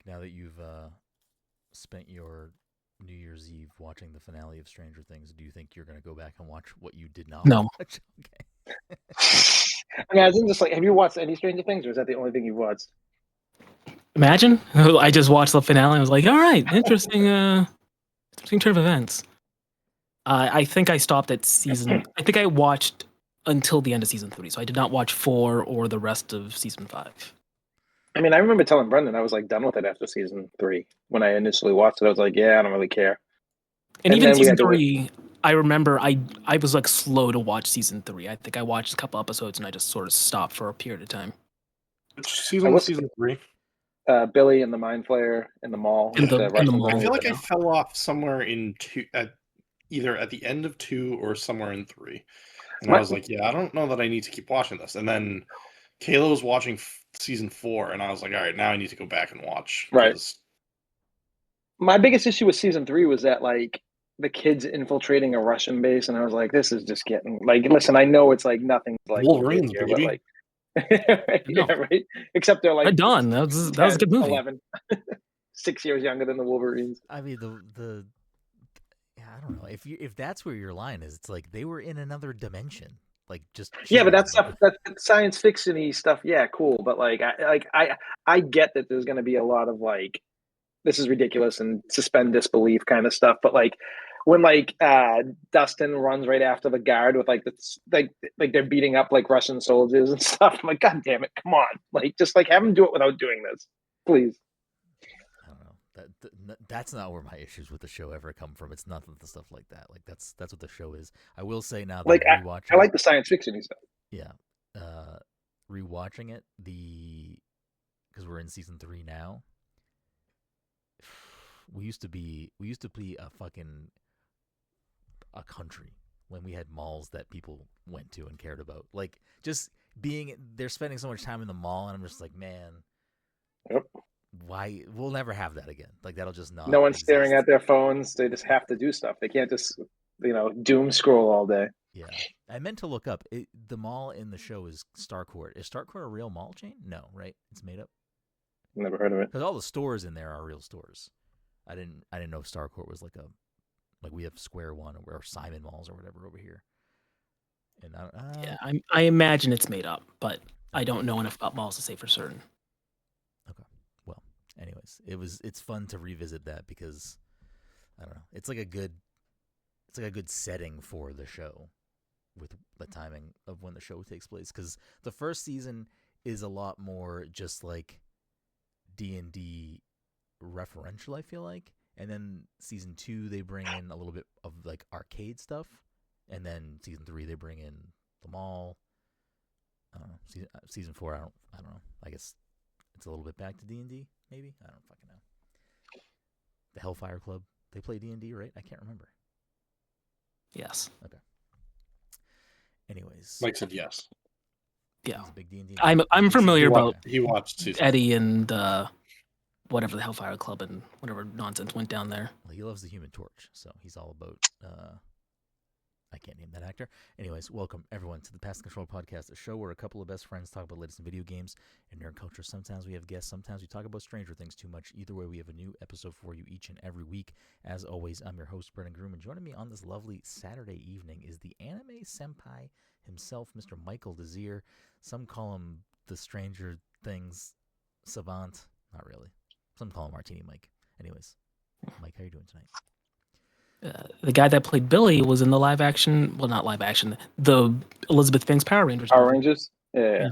now that you've spent your New Year's Eve watching the finale of Stranger Things, do you think you're going to go back and watch what you did not No. watch? Okay. I mean, I was just like, have you watched any Stranger Things, or is that the only thing you've watched? Imagine I just watched the finale and I was like, all right, interesting turn of events. I think I stopped at season. I think I watched until the end of season 3, so I did not watch 4 or the rest of season 5. I mean, I remember telling Brenden I was like done with it after season 3. When I initially watched it, I was like, yeah, I don't really care. And even then we season had to wait. 3, I remember I was like slow to watch season 3. I think I watched a couple episodes and I just sort of stopped for a period of time. Which season was season 3? Billy and the Mind Flayer in the mall. In the mall. I feel like I fell off somewhere in 2, either at the end of 2 or somewhere in 3. And I was like, yeah, I don't know that I need to keep watching this. And then Kayla was watching season 4, and I was like, all right, now I need to go back and watch. Right. My biggest issue with season 3 was that, like, the kids infiltrating a Russian base, and I was like, this is just getting, like, listen, I know it's, like, nothing like Wolverines, here, baby. But, like, yeah, right? Except they're, like, done. That was a good movie. 11. 6 years younger than the Wolverines. I mean, I don't know. If that's where your line is, it's like they were in another dimension. Like just but that's stuff, that's science fiction-y stuff. Yeah, cool. But like I get that there's going to be a lot of like, this is ridiculous and suspend disbelief kind of stuff. But like when like Dustin runs right after the guard with like they're beating up like Russian soldiers and stuff. I'm like, God damn it, come on! Like just like have them do it without doing this, please. I don't know. That's not where my issues with the show ever come from. It's not the stuff like that. Like that's what the show is. I will say now that like I'm rewatching. I like the science fiction stuff. Yeah, rewatching it because we're in season 3 now. We used to be a country when we had malls that people went to and cared about. Like just they're spending so much time in the mall, and I'm just like, man. Yep. Why we'll never have that again? Like that'll just not. No one's exist. staring at their phones. They just have to do stuff. They can't just doom scroll all day. Yeah, I meant to look up the mall in the show is Starcourt. Is Starcourt a real mall chain? No, right? It's made up. Never heard of it. Because all the stores in there are real stores. I didn't know Starcourt was like we have Square One or Simon Malls or whatever over here. And I imagine it's made up, but I don't know enough about malls to say for certain. Okay. Well, anyways, it's fun to revisit that because I don't know. It's like a good setting for the show with the timing of when the show takes place, because the first season is a lot more just like D&D referential, I feel like, and then season 2 they bring in a little bit of like arcade stuff, and then season 3 they bring in the mall. I don't know. Season 4, I don't know. I guess it's a little bit back to D&D, maybe. I don't fucking know. The Hellfire Club, they play D&D, right? I can't remember. Yes. Okay. Anyways, Mike said yes. Yeah. He's a big D&D. I'm familiar about he watched season Eddie and whatever the Hellfire Club and whatever nonsense went down there. Well, he loves the Human Torch, so he's all about. I can't name that actor. Anyways, welcome everyone to the Pass the Controller podcast, a show where a couple of best friends talk about latest in video games and nerd culture. Sometimes we have guests, sometimes we talk about Stranger Things too much. Either way, we have a new episode for you each and every week. As always, I'm your host, Brenden Groom, and joining me on this lovely Saturday evening is the anime senpai himself, Mr. Michael Desir. Some call him the Stranger Things savant. Not really. Some call him Martini Mike. Anyways, Mike, how are you doing tonight? The guy that played Billy was in the live action, well, not live action, the Elizabeth Banks Power Rangers. Power Rangers? Yeah.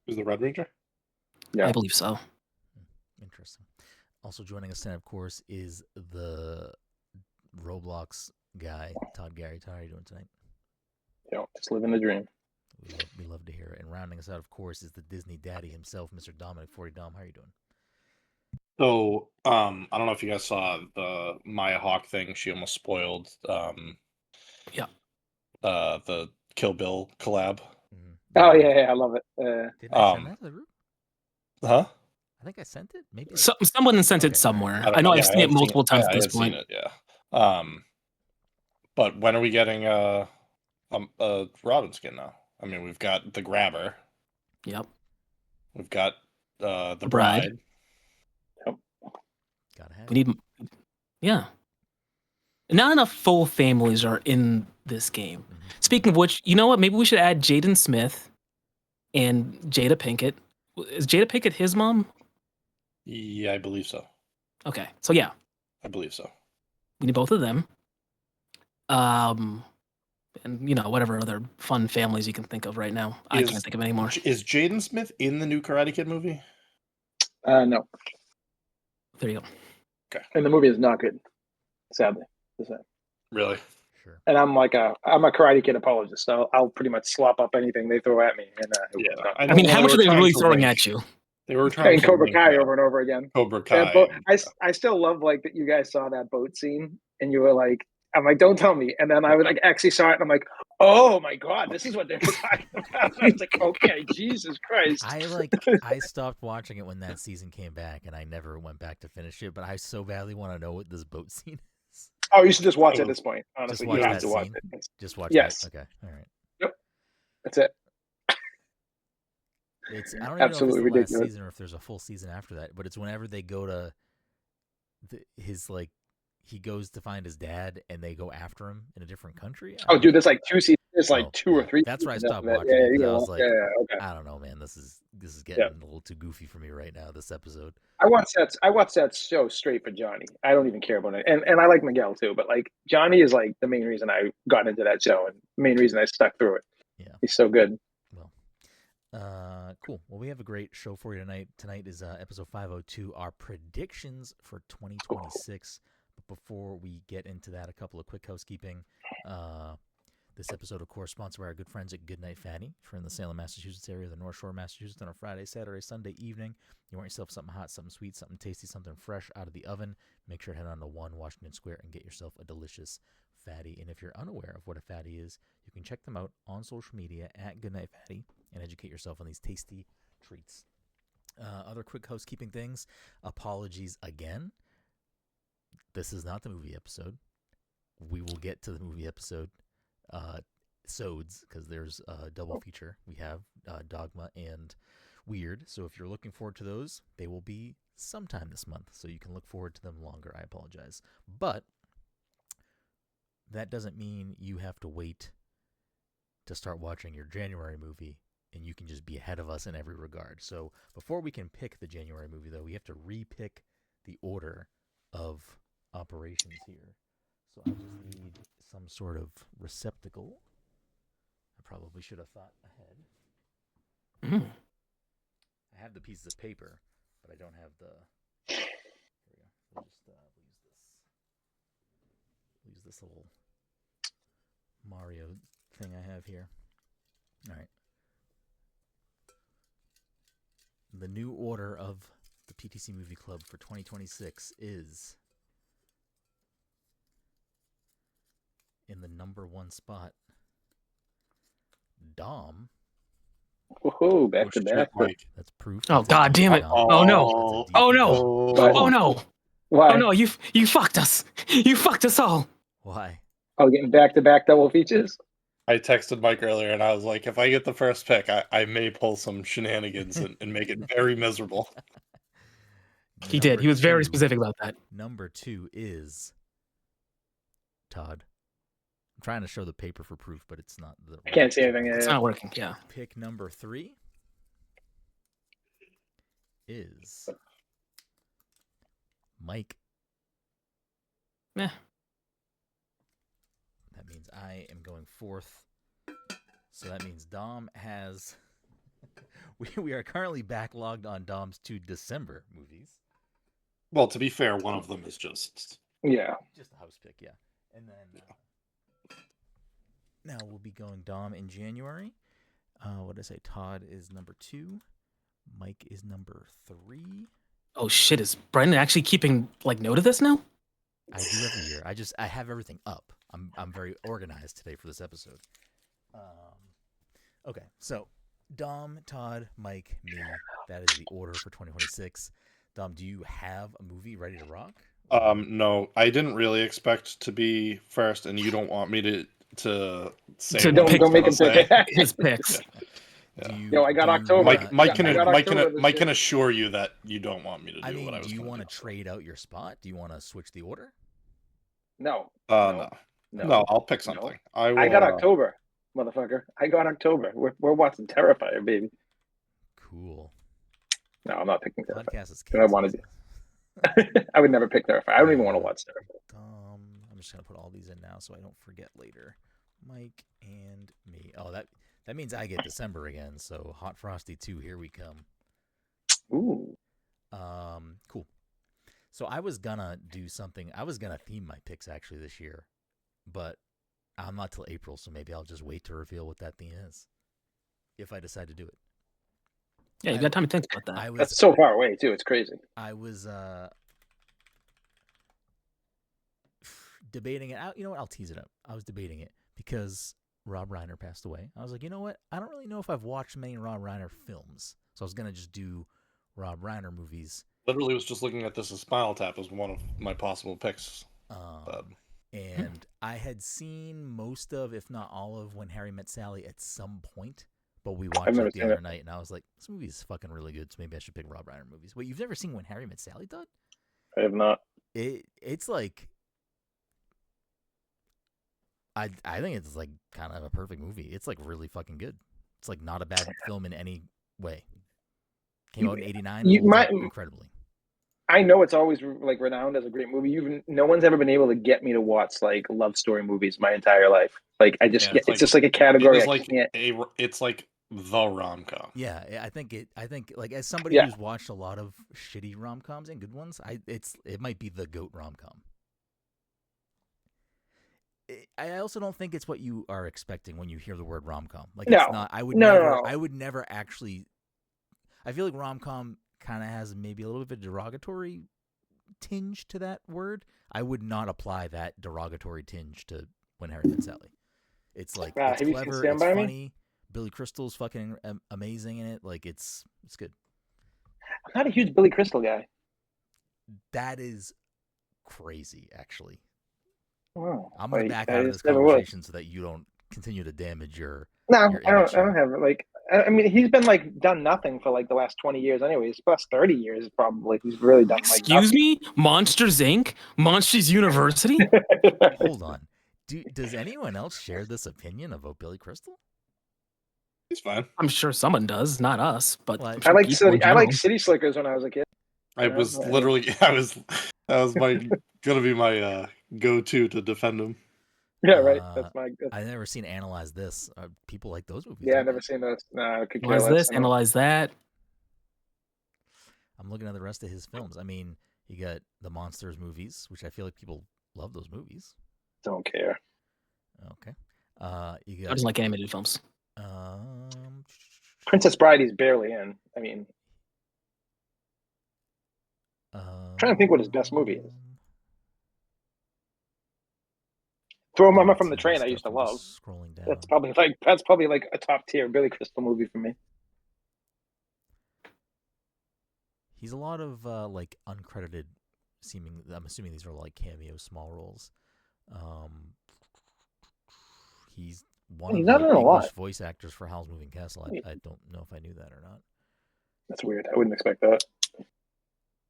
Is the Red Ranger? Yeah. I believe so. Interesting. Also joining us tonight, of course, is the Roblox guy, Todd Gary. Todd, how are you doing tonight? Yeah, just living the dream. We love to hear it. And rounding us out, of course, is the Disney daddy himself, Mr. Dominic 40 Dom. How are you doing? So, I don't know if you guys saw the Maya Hawke thing. She almost spoiled the Kill Bill collab. Mm-hmm. Oh, yeah, I love it. Did I send that to the group? Huh? I think I sent it. Maybe someone sent it somewhere. I know I've seen it multiple times at this point. Seen it, yeah. But when are we getting a Robin skin now? I mean, we've got the Grabber. Yep. We've got the Bride. Gotta have We need, yeah. Not enough full families are in this game. Mhm. Speaking of which, you know what? Maybe we should add Jaden Smith and Jada Pinkett. Is Jada Pinkett his mom? Yeah, I believe so. Okay, so yeah, I believe so. we need both of them. And you know, whatever other fun families you can think of right now. I can't think of any more. Is Jaden Smith in the new Karate Kid movie? No. There you go. And the movie is not good, sadly. Really? Sure. And I'm a Karate Kid apologist, so I'll pretty much slop up anything they throw at me. And Yeah. I mean, how much are they really throwing at you? They were trying to Cobra link Kai over and over again. Cobra That Kai. boat, I still love like that you guys saw that boat scene and you were like, I'm like, don't tell me. And then I would like actually saw it and I'm like, oh my God, this is what they're talking about. I was like, okay, Jesus Christ. I stopped watching it when that season came back and I never went back to finish it, but I so badly want to know what this boat scene is. Oh, you should just watch it at this point. Honestly, watch you have that to watch scene? it. Just watch Yes. that. Okay. All right. Yep. That's it. It's I don't even Absolutely know if it's the ridiculous. last season or if there's a full season after that, but it's whenever they go to he goes to find his dad and they go after him in a different country. Oh, dude, there's like 2 seasons. There's like 2 or 3. That's where I seasons stopped after that. watching it. Yeah, 'Cause I was like, okay. I don't know, man. This is getting a little too goofy for me right now. This episode. I watched that show straight for Johnny. I don't even care about it, and I like Miguel too. But like Johnny is like the main reason I got into that show and main reason I stuck through it. Yeah, he's so good. Well, cool. Well, we have a great show for you tonight. Tonight is episode 502, our predictions for 2026. But before we get into that, a couple of quick housekeeping. This episode, of course, sponsored by our good friends at Goodnight Fatty. If you're in the Salem, Massachusetts area, the North Shore, Massachusetts, on a Friday, Saturday, Sunday evening, you want yourself something hot, something sweet, something tasty, something fresh out of the oven, make sure to head on to 1 Washington Square and get yourself a delicious fatty. And if you're unaware of what a fatty is, you can check them out on social media at Goodnight Fatty and educate yourself on these tasty treats. Other quick housekeeping things. Apologies again. This is not the movie episode. We will get to the movie episode sods because there's a double feature. We have Dogma and Weird. So if you're looking forward to those, they will be sometime this month. So you can look forward to them longer. I apologize. But that doesn't mean you have to wait to start watching your January movie and you can just be ahead of us in every regard. So before we can pick the January movie, though, we have to re-pick the order of operations here. So I just need some sort of receptacle. I probably should have thought ahead. I have the pieces of paper, but I don't have the... Here we go. We'll just use this little Mario thing I have here. All right. The new order of the PTC Movie Club for 2026 is... in the number 1 spot, Dom. Whoa, back to back. That's proof. Oh, God damn it. Oh, no. Oh, no. Oh, no. Why? Oh, no. You fucked us. You fucked us all. Why? Oh, getting back to back double features? I texted Mike earlier and I was like, if I get the first pick, I may pull some shenanigans and make it very miserable. He did. He was very specific about that. Number 2 is Todd. I'm trying to show the paper for proof, but it's not. I can't see anything. It's not working. Yeah. Pick number 3 is Mike. Meh. That means I am going 4th. So that means Dom has... we are currently backlogged on Dom's 2 December movies. Well, to be fair, one of them is just... Yeah. Just a house pick, yeah. And then... now we'll be going Dom in January. What did I say? Todd is number 2. Mike is number 3. Oh, shit. Is Brenden actually keeping note of this now? I do every year. I have everything up. I'm very organized today for this episode. Okay, so Dom, Todd, Mike, me. That is the order for 2026. Dom, do you have a movie ready to rock? No, I didn't really expect to be first, and you don't want me to say. So don't make him pick his picks. Yeah. I got October. Mike October can assure you that you don't want me to do what I was. Do you want to trade out your spot? Do you want to switch the order? No. No, I'll pick something. No. I got October, motherfucker. I got October. We're watching Terrifier, baby. Cool. No, I'm not picking Terrifier. Podcast is I want to do. I would never pick Terrifier. I don't even want to watch Terrifier. I'm just gonna put all these in now so I don't forget later. Mike and me. Oh, that means I get December again. So Hot Frosty 2, here we come. Ooh. Cool. So I was gonna do something. I was gonna theme my picks actually this year, but I'm not till April, so maybe I'll just wait to reveal what that theme is, if I decide to do it. Yeah, you got time to think about that. That's so far away too. It's crazy. I was debating it out. You know what? I'll tease it up. I was debating it because Rob Reiner passed away. I was like, you know what? I don't really know if I've watched many Rob Reiner films, so I was gonna just do Rob Reiner movies. Literally was just looking at this as Spinal Tap as one of my possible picks. And I had seen most of, if not all of, When Harry Met Sally at some point, but we watched it the other night, and I was like, this movie is fucking really good, so maybe I should pick Rob Reiner movies. Wait, you've never seen When Harry Met Sally, Todd? I have not. It's like, I think it's like kind of a perfect movie. It's like really fucking good. It's like not a bad film in any way. Came out in '89. Incredibly. I know it's always like renowned as a great movie. No one's ever been able to get me to watch like love story movies my entire life. Like I just it's just like a category. It's like the rom-com. Yeah, I think like as somebody who's watched a lot of shitty rom-coms and good ones, it might be the GOAT rom-com. I also don't think it's what you are expecting when you hear the word rom-com. Like it's not. I would never actually. I feel like rom-com kind of has maybe a little bit of a derogatory tinge to that word. I would not apply that derogatory tinge to When Harry Met Sally. It's like it's clever, it's funny. Billy Crystal's fucking amazing in it. Like it's good. I'm not a huge Billy Crystal guy. That is crazy, actually. Oh, I'm gonna back out of this conversation so that you don't continue to damage your. No, I don't have it. Like, I mean, he's been like done nothing for like the last 20 years, anyways. Plus 30 years, probably. He's really done. Excuse me, Monsters Inc., Monsters University. Hold on. Does anyone else share this opinion about Billy Crystal? He's fine. I'm sure someone does, not us. But I like City Slickers when I was a kid. I was literally that was gonna be my go-to to defend him. Yeah, right. I've never seen Analyze This. People like those movies. Yeah, I've never seen those. No, Analyze this, analyze that. I'm looking at the rest of his films. I mean, you got the Monsters movies, which I feel like people love those movies. Don't care. Okay. I just like animated films. Princess Bride, he's barely in. I mean, I'm trying to think what his best movie is. Throw Mama from the Train, I used to love. Scrolling down. That's probably like a top tier Billy Crystal movie for me. He's a lot of like uncredited I'm assuming these are like cameo small roles. He's one of the English voice actors for Howl's Moving Castle. I don't know if I knew that or not. That's weird. I wouldn't expect that.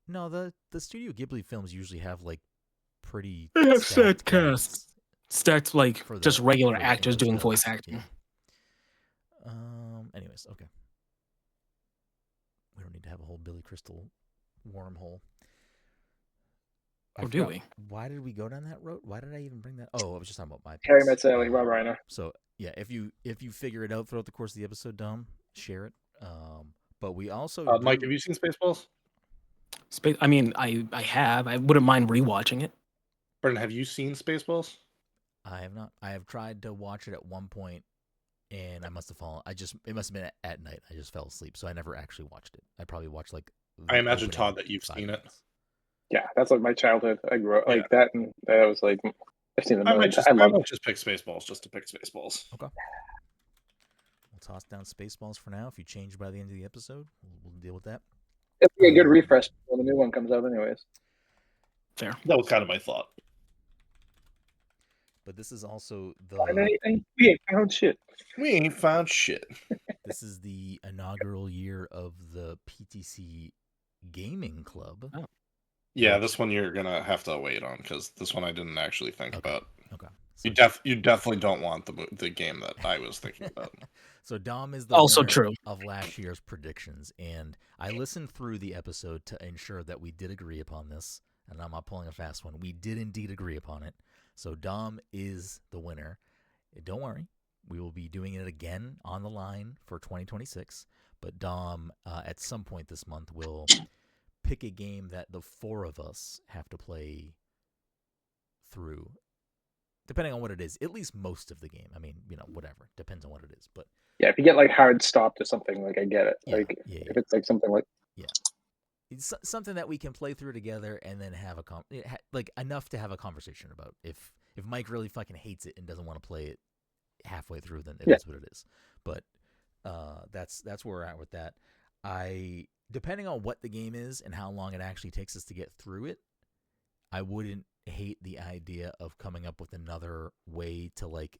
No, the Studio Ghibli films usually have like pretty stacked casts. Stacked like just regular actors doing voice acting. Yeah. Anyways, okay. We don't need to have a whole Billy Crystal wormhole. Or do we? Why did we go down that road? Why did I even bring that? Oh, I was just talking about my picks. Harry Met Sally, Rob Reiner. So yeah, if you figure it out throughout the course of the episode, Dom, share it. But we also Mike, have you seen Spaceballs? I mean, I have. I wouldn't mind rewatching it. Brenden, have you seen Spaceballs? I have not. I have tried to watch it at one point, and I must have fallen. It must have been at night. I just fell asleep, so I never actually watched it. I probably watched like. I imagine, Todd, that you've seen it. Yeah, that's like my childhood. I grew up like that, and that was like I've seen it. I might just pick Spaceballs just to pick Spaceballs. Okay. We'll toss down Spaceballs for now. If you change by the end of the episode, we'll deal with that. It'll be a good refresh when the new one comes out, anyways. Fair. That was kind of my thought. But this is also We ain't found shit. We ain't found shit. This is the inaugural year of the PTC Gaming Club. Oh. Yeah, this one you're gonna have to wait on because this one I didn't actually think about. Okay. So You definitely don't want the game that I was thinking about. So Dom is the Also winner true. of last year's predictions, and I listened through the episode to ensure that we did agree upon this, and I'm not pulling a fast one. We did indeed agree upon it. So Dom is the winner. Don't worry, we will be doing it again on the line for 2026, but Dom, at some point this month, will pick a game that the four of us have to play through. Depending on what it is, at least most of the game. I mean, whatever. Depends on what it is. But Yeah, if you get like hard stopped or something, like I get it. Yeah, Like yeah. if it's like something like it's something that we can play through together and then have like enough to have a conversation about. If Mike really fucking hates it and doesn't want to play it halfway through, then it is what it is. But that's where we're at with that. Depending on what the game is and how long it actually takes us to get through it, I wouldn't hate the idea of coming up with another way to like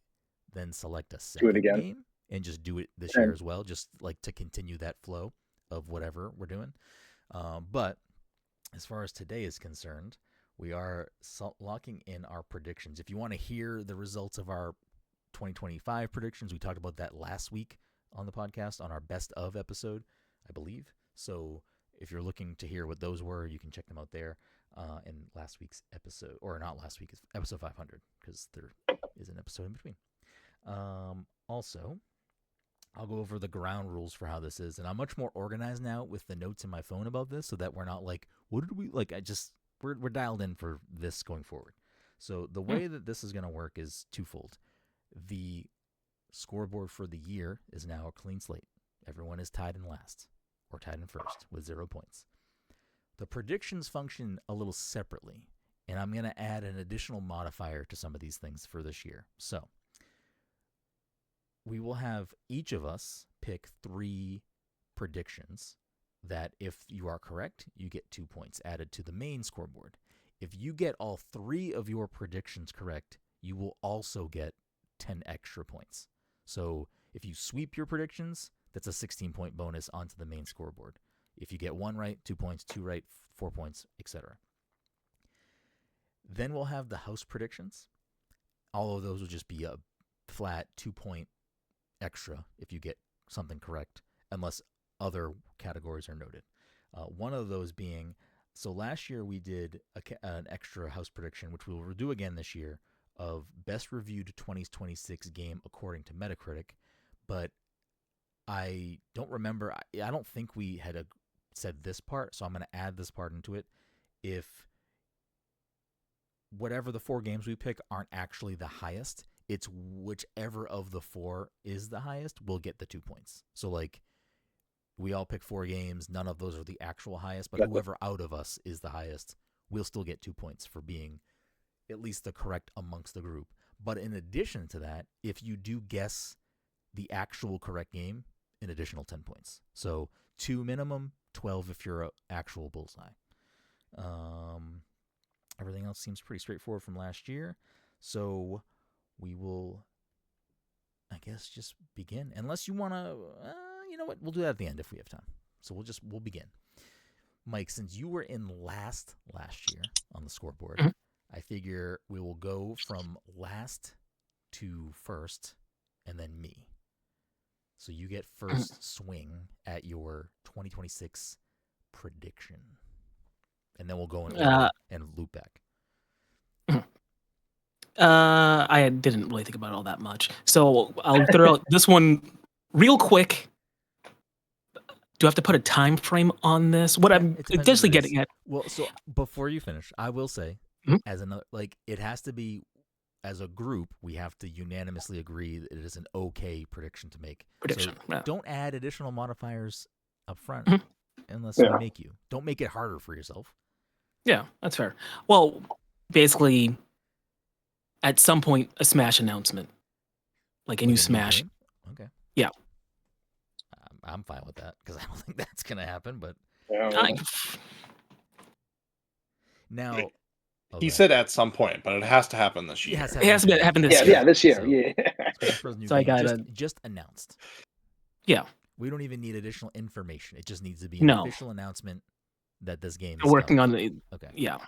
then select a second game and just do it this year as well, just like to continue that flow of whatever we're doing. But as far as today is concerned, we are locking in our predictions. If you want to hear the results of our 2025 predictions, we talked about that last week on the podcast on our best of episode, I believe. So if you're looking to hear what those were, you can check them out there in last week's episode, or not last week, it's episode 500, because there is an episode in between. Also, I'll go over the ground rules for how this is, and I'm much more organized now with the notes in my phone about this, so that we're not like, what did we like? We're dialed in for this going forward. So the way that this is going to work is twofold. The scoreboard for the year is now a clean slate. Everyone is tied in last or tied in first with 0 points. The predictions function a little separately, and I'm going to add an additional modifier to some of these things for this year. So we will have each of us pick 3 predictions that if you are correct, you get 2 points added to the main scoreboard. If you get all 3 of your predictions correct, you will also get 10 extra points. So if you sweep your predictions, that's a 16-point bonus onto the main scoreboard. If you get 1 right, 2 points, 2 right, 4 points, etc. Then we'll have the house predictions. All of those will just be a flat 2-point extra if you get something correct, unless other categories are noted. One of those being, so last year we did an extra house prediction, which we will do again this year, of best reviewed 2026 game according to Metacritic, but I don't remember. I don't think we had said this part, so I'm going to add this part into it. If whatever the 4 games we pick aren't actually the highest, it's whichever of the 4 is the highest will get the 2 points. So like we all pick 4 games, none of those are the actual highest, but whoever out of us is the highest will still get 2 points for being at least the correct amongst the group. But in addition to that, if you do guess the actual correct game, an additional 10 points. So 2 minimum, 12 if you're an actual bullseye. Everything else seems pretty straightforward from last year. So we will, I guess, just begin. Unless you want to, you know what? We'll do that at the end if we have time. So we'll begin. Mike, since you were in last year on the scoreboard, I figure we will go from last to first and then me. So you get first swing at your 2026 prediction. And then we'll go in order and loop back. I didn't really think about it all that much. So I'll throw out this one real quick. Do I have to put a time frame on this? What I'm essentially getting at. Well, so before you finish, I will say, as another, like, it has to be, as a group, we have to unanimously agree that it is an okay prediction to make. Prediction. So don't add additional modifiers up front unless we make you. Don't make it harder for yourself. Yeah, that's fair. Well, basically, at some point, a Smash announcement. Like a new Smash. Okay. Yeah. I'm fine with that because I don't think that's going to happen, but... Yeah. Now, He said at some point, but it has to happen this year. It has to happen this year. Yeah, this year. So, Yeah. Smash Bros. New So I game gotta- just announced. Yeah. We don't even need additional information. It just needs to be an official announcement that this game is We're working coming. on it. Okay. Yeah.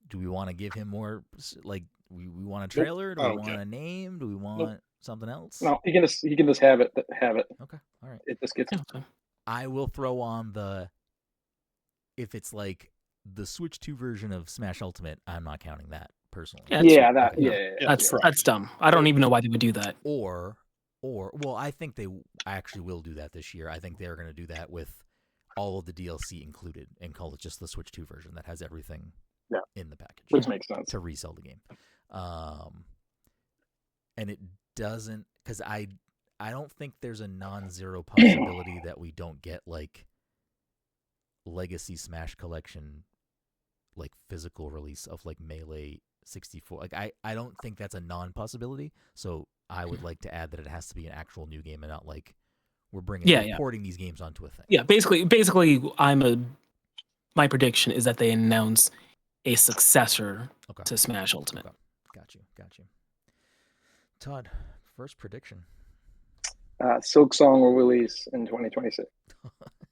Do we want to give him more? Like, we want a trailer? Do we want a name? Do we want something else? No, he can just have it. Okay. All right. It just gets. Yeah. I will throw on if it's like the Switch 2 version of Smash Ultimate, I'm not counting that personally. That's dumb. I don't even know why they would do that. Or well, I think they actually will do that this year. I think they're going to do that with all of the DLC included and call it just the Switch 2 version that has everything in the package. Which makes sense. To resell the game. And it doesn't, because I don't think there's a non-zero possibility that we don't get like Legacy Smash Collection, like physical release of like Melee 64. Like I don't think that's a non-possibility. So I would like to add that it has to be an actual new game and not like we're porting these games onto a thing. Yeah, basically, my prediction is that they announce a successor to Smash Ultimate. Okay. Got you. Todd, first prediction. Silk Song will release in 2026.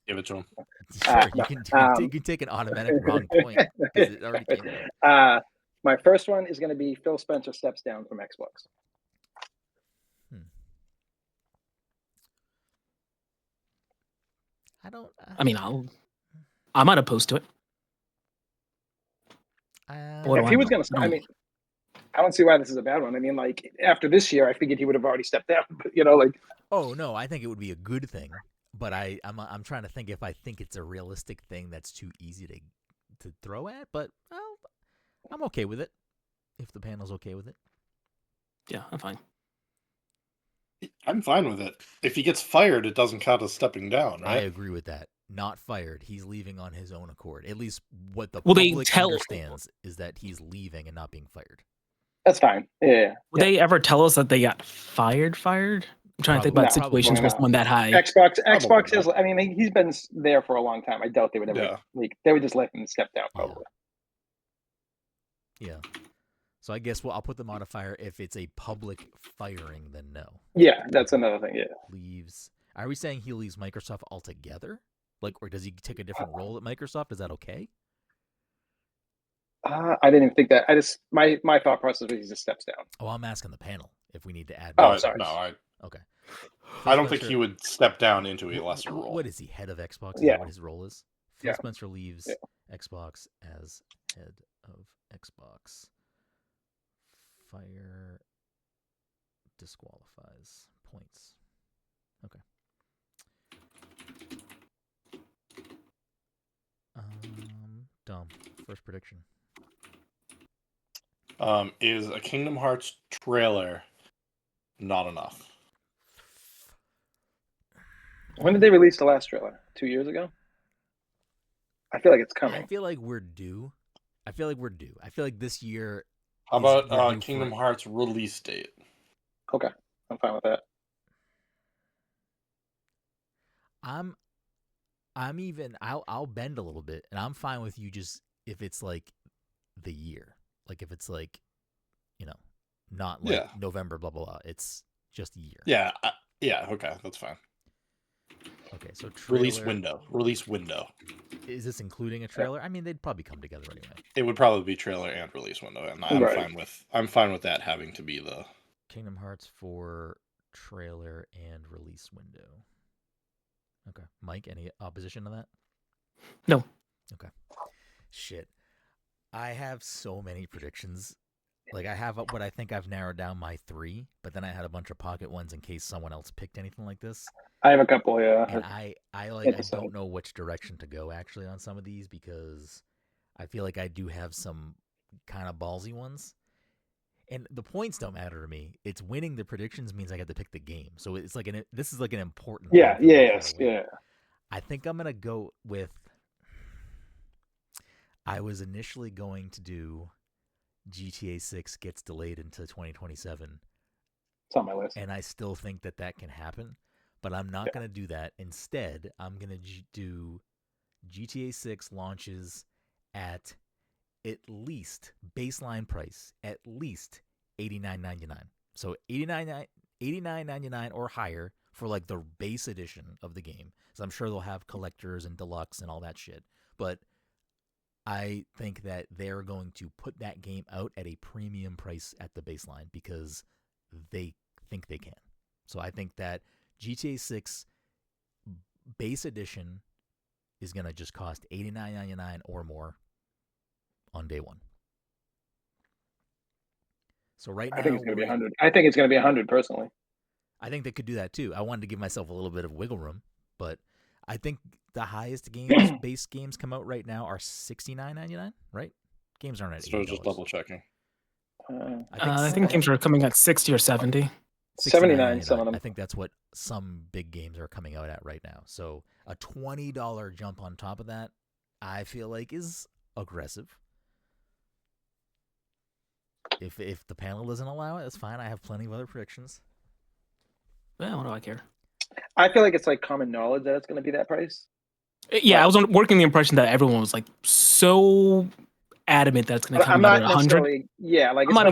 Give it to him. Sure, you can take an automatic wrong point because it already came out. My first one is going to be Phil Spencer steps down from Xbox. I'm not opposed to it. If he was going to, I don't see why this is a bad one. I mean, like after this year, I figured he would have already stepped down. But Oh no, I think it would be a good thing. But I'm trying to think if I think it's a realistic thing that's too easy to throw at. But I'm okay with it. If the panel's okay with it. Yeah, I'm fine. I'm fine with it. If he gets fired, it doesn't count as stepping down, right? I agree with that. Not fired. He's leaving on his own accord. At least what the public understands is that he's leaving and not being fired. That's fine. Yeah. Would they ever tell us that they got fired? I'm trying to think about situations where someone that high. Xbox is. I mean, he's been there for a long time. I doubt they would ever. They would just let him step down, probably. Yeah. So I guess I'll put the modifier if it's a public firing, then no. Yeah, that's another thing. Yeah. Leaves. Are we saying he leaves Microsoft altogether? Like, or does he take a different role at Microsoft? Is that okay? I didn't even think that. My thought process was he just steps down. Oh, I'm asking the panel if we need to add. Sorry. No, okay. I don't think he would step down into a lesser role. What is he, head of Xbox? Is that what his role is? Phil Spencer leaves Xbox as head of Xbox. Fire disqualifies points. Okay. Dom, first prediction. Is a Kingdom Hearts trailer not enough? When did they release the last trailer? 2 years ago? I feel like it's coming. I feel like we're due. I feel like this year. How about Kingdom Hearts release date? Okay, I'm fine with that. I'll bend a little bit, and I'm fine with you just if it's like the year, like if it's like, not like November, blah blah blah. It's just a year. Yeah. Okay, that's fine. Okay, so release window. Is this including a trailer? I mean, they'd probably come together anyway. It would probably be trailer and release window, and I'm fine with that having to be the Kingdom Hearts 4 trailer and release window. Okay, Mike, any opposition to that? No. Okay. Shit, I have so many predictions. Like, I have what I think I've narrowed down my 3, but then I had a bunch of pocket ones in case someone else picked anything like this. I have a couple, yeah. And I don't know which direction to go actually on some of these because I feel like I do have some kind of ballsy ones. And the points don't matter to me. It's winning the predictions means I get to pick the game. So it's like this is like an important thing. Yeah. I think I'm gonna go with. I was initially going to do GTA 6 gets delayed into 2027. It's on my list. And I still think that can happen, but I'm not going to do that. Instead, I'm going to do GTA 6 launches at least baseline price, at least $89.99. So $89.99 or higher for like the base edition of the game. So I'm sure they'll have collectors and deluxe and all that shit. But I think that they're going to put that game out at a premium price at the baseline because they think they can. So I think that GTA 6 base edition is going to just cost $89.99 or more on day one. So right now, I think it's going to be 100. I think it's going to be 100 personally. I think they could do that too. I wanted to give myself a little bit of wiggle room, but I think the highest base games come out right now are $69.99, right? Games aren't at $80. So just double checking. I think games are coming at 60 or 70. 79, some of them. I think that's what some big games are coming out at right now. So a $20 jump on top of that, I feel like is aggressive. If the panel doesn't allow it, that's fine. I have plenty of other predictions. Well, what do I care? I feel like it's like common knowledge that it's going to be that price. Yeah, I was working the impression that everyone was like so adamant that it's going to come out at 100. Yeah, like I'm not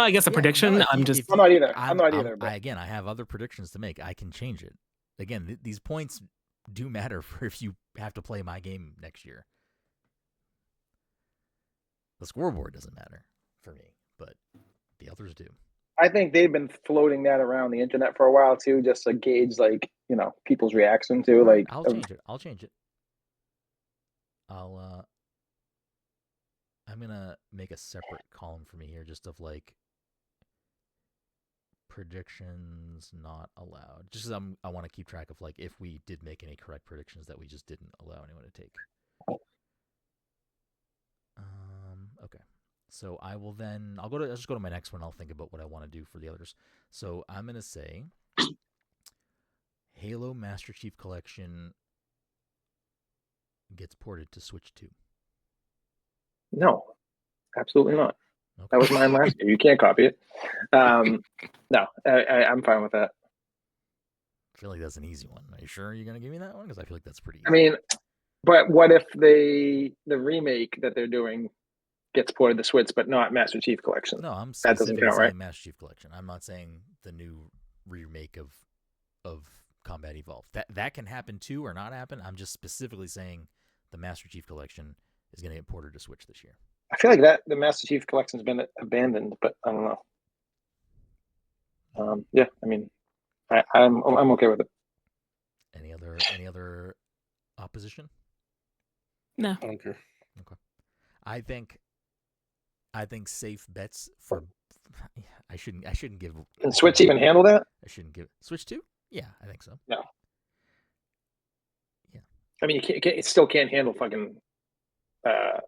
against a prediction. No, I'm not either. I'm not either. either. But... Again, I have other predictions to make. I can change it. Again, these points do matter for if you have to play my game next year. The scoreboard doesn't matter for me, but the others do. I think they've been floating that around the internet for a while too, just to gauge people's reaction to like. I'll change it. I'm gonna make a separate column for me here, just of like predictions not allowed. Just because I want to keep track of like if we did make any correct predictions that we just didn't allow anyone to take. Okay. So I'll just go to my next one. I'll think about what I want to do for the others. So I'm going to say Halo Master Chief Collection gets ported to Switch 2. No, absolutely not. Okay. That was mine last year. You can't copy it. No, I'm fine with that. I feel like that's an easy one. Are you sure you're going to give me that one? Because I feel like that's pretty easy. I mean, but what if the remake that they're doing gets ported to Switch, but not Master Chief Collection? No, I'm specifically saying right? Master Chief Collection. I'm not saying the new remake of Combat Evolved. That can happen too or not happen. I'm just specifically saying the Master Chief Collection is going to get ported to Switch this year. I feel like the Master Chief Collection's been abandoned, but I don't know. Yeah, I mean, I'm okay with it. Any other opposition? No. I don't care. Okay. I think safe bets for. I shouldn't give. Can Switch even handle that? I shouldn't give Switch 2. Yeah, I think so. No. Yeah. I mean, it still can't handle fucking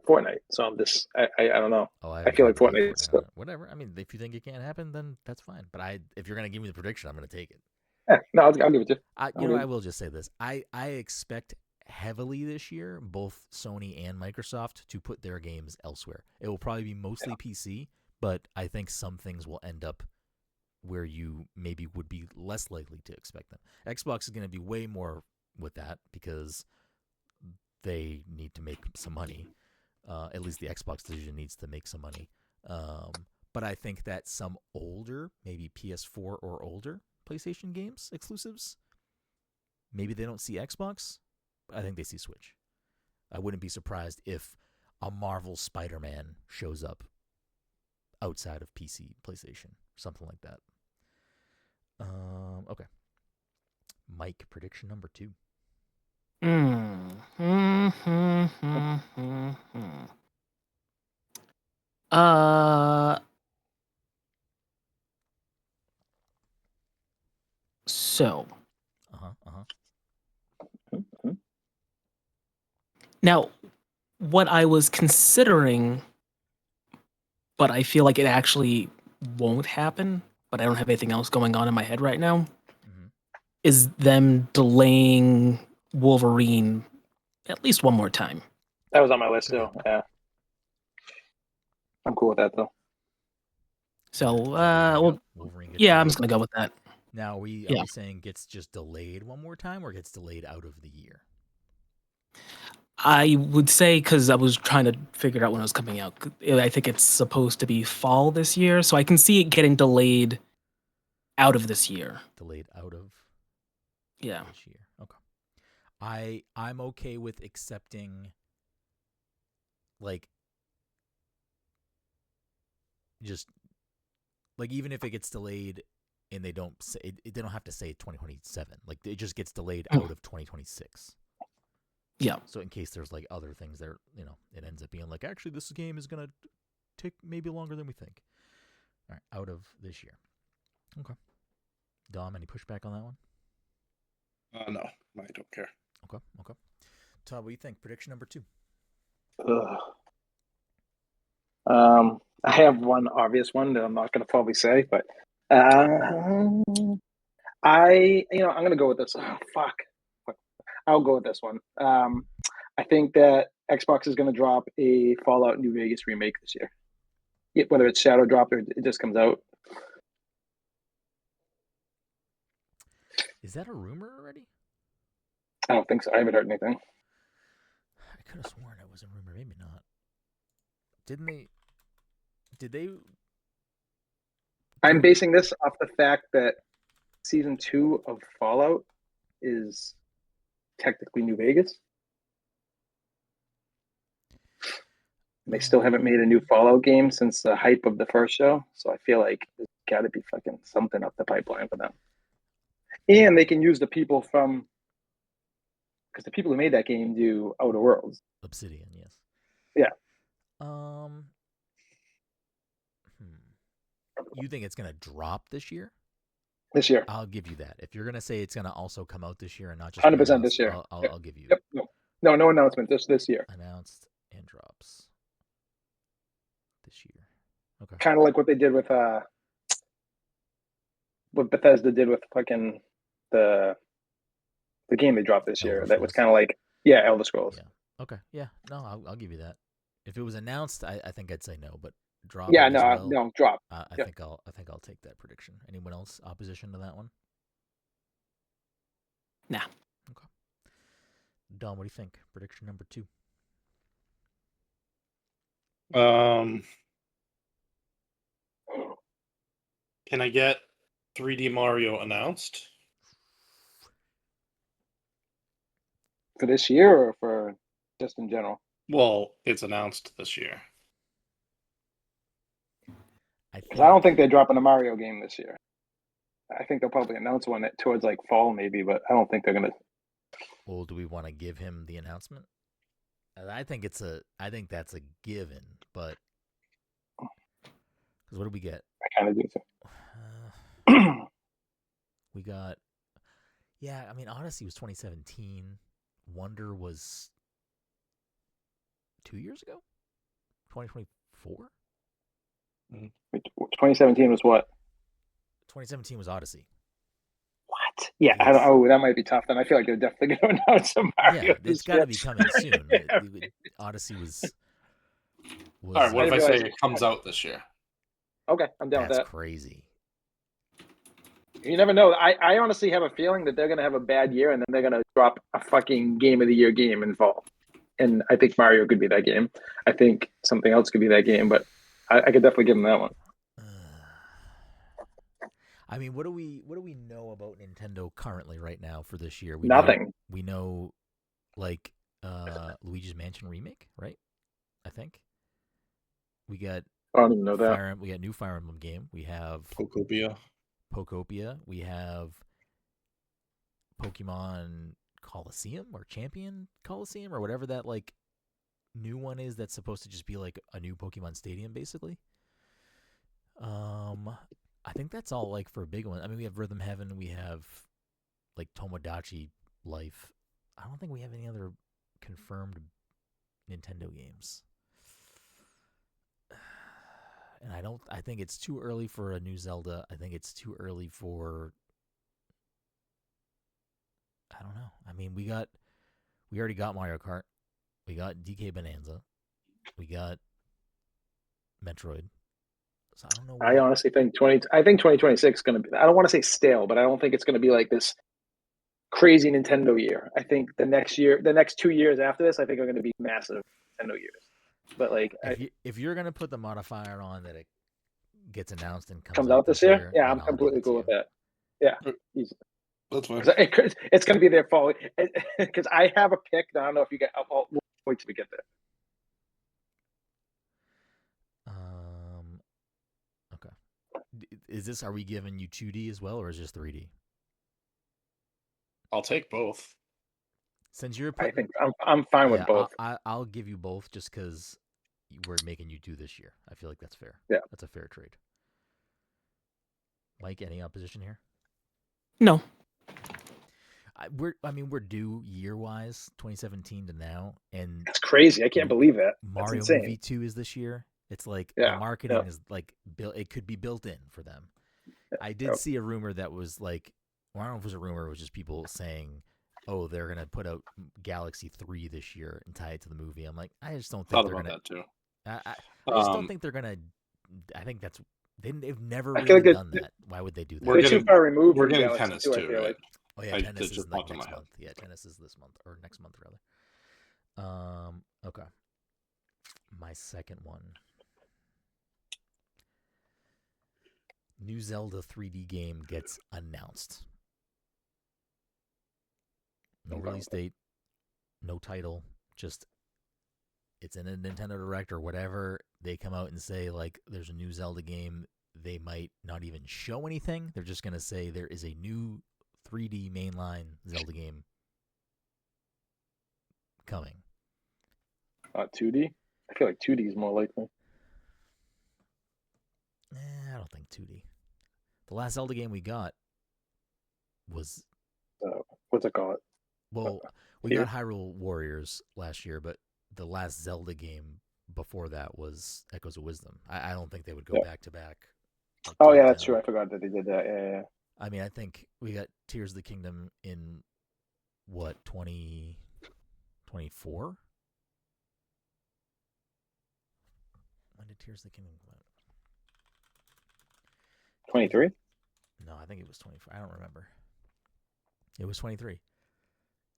Fortnite. So I'm just, I don't know. Oh, I feel like Fortnite is still... Whatever. I mean, if you think it can't happen, then that's fine. But if you're gonna give me the prediction, I'm gonna take it. Yeah, no, I'll give it to you. I will just say this. I expect heavily this year both Sony and Microsoft to put their games elsewhere. It will probably be mostly PC, but I think some things will end up where you maybe would be less likely to expect them. Xbox is going to be way more with that because they need to make some money. At least the Xbox division needs to make some money. But I think that some older, maybe PS4 or older PlayStation games exclusives, maybe they don't see Xbox, but I think they see Switch. I wouldn't be surprised if a Marvel Spider-Man shows up outside of PC, PlayStation, something like that. Okay. Mike, prediction number 2. So. Now, what I was considering, but I feel like it actually won't happen, but I don't have anything else going on in my head right now, is them delaying Wolverine at least one more time. That was on my list too. Yeah. I'm cool with that though. So, Wolverine I'm just going to go with that. Now, are we saying gets just delayed one more time or gets delayed out of the year? I would say, because I was trying to figure it out when it was coming out, I think it's supposed to be fall this year, so I can see it getting delayed out of this year. Delayed out of Yeah. this year. Okay. I'm okay with accepting, like, just like, even if it gets delayed and they don't say they don't have to say 2027. Like, it just gets delayed out of 2026. Yeah. So in case there's like other things that it ends up being like, actually this game is gonna take maybe longer than we think. All right, out of this year. Okay. Dom, any pushback on that one? No, I don't care. Okay. Todd, what do you think? Prediction number 2. I have one obvious one that I'm not going to probably say, but I'm going to go with this. Oh, fuck. I'll go with this one. I think that Xbox is going to drop a Fallout New Vegas remake this year. Whether it's shadow dropped or it just comes out. Is that a rumor already? I don't think so. I haven't heard anything. I could have sworn it was a rumor. Maybe not. Did they? I'm basing this off the fact that Season 2 of Fallout is technically New Vegas. And they still haven't made a new Fallout game since the hype of the first show. So I feel like there's got to be fucking something up the pipeline for them. And they can use the people from, because the people who made that game do Outer Worlds. Obsidian, yes. Yeah. You think it's gonna drop this year? This year. I'll give you that. If you're gonna say it's gonna also come out this year and not just 100% this year. I'll give you. Yep. No announcement. This year. Announced and drops this year. Okay. Kind of like what they did with what Bethesda did with fucking the game they dropped this year. That was kind of like Elder Scrolls. Yeah. Okay. Yeah. No, I'll give you that. If it was announced, I think I'd say no, but drop. Yeah. No. Drop. I think I'll take that prediction. Anyone else opposition to that one? Nah. Okay. Dom, what do you think? Prediction number 2. Can I get 3D Mario announced? For this year or for just in general? Well, it's announced this year. Because I don't think they're dropping a Mario game this year. I think they'll probably announce one towards like fall maybe, but I don't think they're gonna. Well, do we want to give him the announcement? I think that's a given, but because what do we get? I kind of do so. We got, I mean, Odyssey was 2017. Wonder was 2 years ago. 2024. 2017 was what? 2017 was Odyssey. What? Yeah, yes. That might be tough. Then I feel like they're definitely going to announce some Mario. Yeah, it's got to be coming soon. Odyssey was. All right, what if I say it comes out this year? Okay, I'm down with that. That's crazy. You never know. I honestly have a feeling that they're going to have a bad year and then they're going to drop a fucking Game of the Year game in fall. And I think Mario could be that game. I think something else could be that game, but I could definitely give them that one. I mean, what do we know about Nintendo currently right now for this year? Nothing. We know like Luigi's Mansion remake, right? I think. We got I don't even know that. We got new Fire Emblem game. We have Pokopia. We have Pokemon Coliseum or Champion Coliseum or whatever that like new one is that's supposed to just be like a new Pokemon Stadium basically. I think that's all like for a big one. I mean, we have Rhythm Heaven, we have like Tomodachi Life. I don't think we have any other confirmed Nintendo games. And I think it's too early for a new Zelda. I think it's too early for, I don't know. I mean, we already got Mario Kart. We got DK Bonanza. We got Metroid. So I don't know. I honestly think 2026 is going to be, I don't want to say stale, but I don't think it's going to be like this crazy Nintendo year. I think the next 2 years after this, I think are going to be massive Nintendo years. But like, if you're gonna put the modifier on that it gets announced and comes out this year, yeah, I'm completely cool with that. Yeah, easy. That's fine. It's going to be there following because I have a pick. I don't know if you get. We'll wait till we get there. Okay. Is this? Are we giving you 2D as well, or is it just 3D? I'll take both. Since you're, I think I'm fine with both. I'll give you both just because we're making you do this year. I feel like that's fair. Yeah, that's a fair trade. Mike, any opposition here? No. We're due year-wise, 2017 to now, and it's crazy. I can't believe that. Mario Movie 2 is this year. It's like the marketing is like built. It could be built in for them. I did see a rumor that was like, well, I don't know if it was a rumor. It was just people saying, "Oh, they're gonna put out Galaxy 3 this year and tie it to the movie." I'm like, I just don't think they're gonna. That too. I just don't think they're gonna. I think that's they've never really like done that. Why would they do that? They're too far removed. We're getting tennis too, right? Like. Oh yeah, tennis is like next month. Yeah, tennis is this month or next month rather. Okay. My second one. New Zelda 3D game gets announced. No release date, no title, just it's in a Nintendo Direct or whatever. They come out and say like there's a new Zelda game. They might not even show anything. They're just going to say there is a new 3D mainline Zelda game coming. 2D? I feel like 2D is more likely. I don't think 2D. The last Zelda game we got was... what's it called? Well, we got Hyrule Warriors last year, but the last Zelda game before that was Echoes of Wisdom. I don't think they would go back to back. Like oh, yeah, that's true. I forgot that they did that. Yeah. I mean, I think we got Tears of the Kingdom in, what, 2024? When did Tears of the Kingdom come out? 23? No, I think it was 24. I don't remember. It was 23.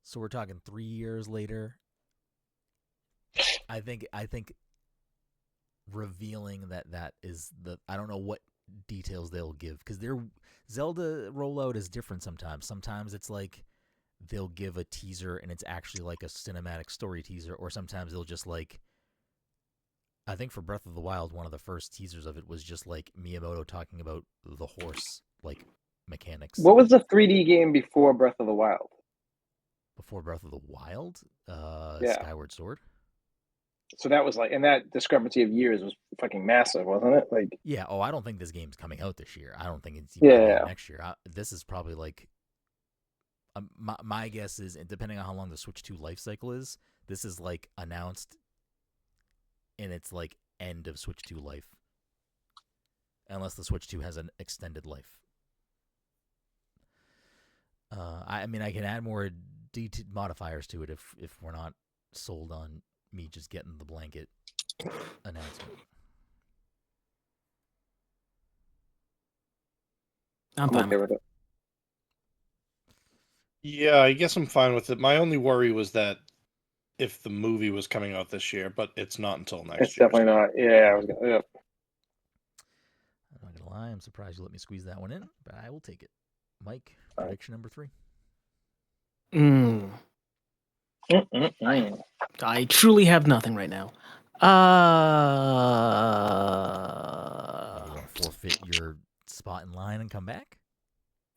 So we're talking 3 years later. I think revealing that is the... I don't know what details they'll give, because their Zelda rollout is different sometimes. Sometimes it's like they'll give a teaser and it's actually like a cinematic story teaser, or sometimes they'll just like... I think for Breath of the Wild, one of the first teasers of it was just like Miyamoto talking about the horse like mechanics. What was the 3D game before Breath of the Wild? Before Breath of the Wild? Skyward Sword. So that was like, and that discrepancy of years was fucking massive, wasn't it? Like, yeah. Oh, I don't think this game's coming out this year. I don't think it's even coming out next year. This is probably like, my guess is, and depending on how long the Switch 2 life cycle is, this is like announced and it's like end of Switch 2 life, unless the Switch 2 has an extended life. I mean, I can add more modifiers to it if we're not sold on me just getting the blanket announcement. I'm fine with it. Yeah, I guess I'm fine with it. My only worry was that if the movie was coming out this year, but it's not until next year. It's definitely not. Yeah, I'm not gonna lie. I'm surprised you let me squeeze that one in, but I will take it. Mike, prediction number 3. I truly have nothing right now. You want to forfeit your spot in line and come back?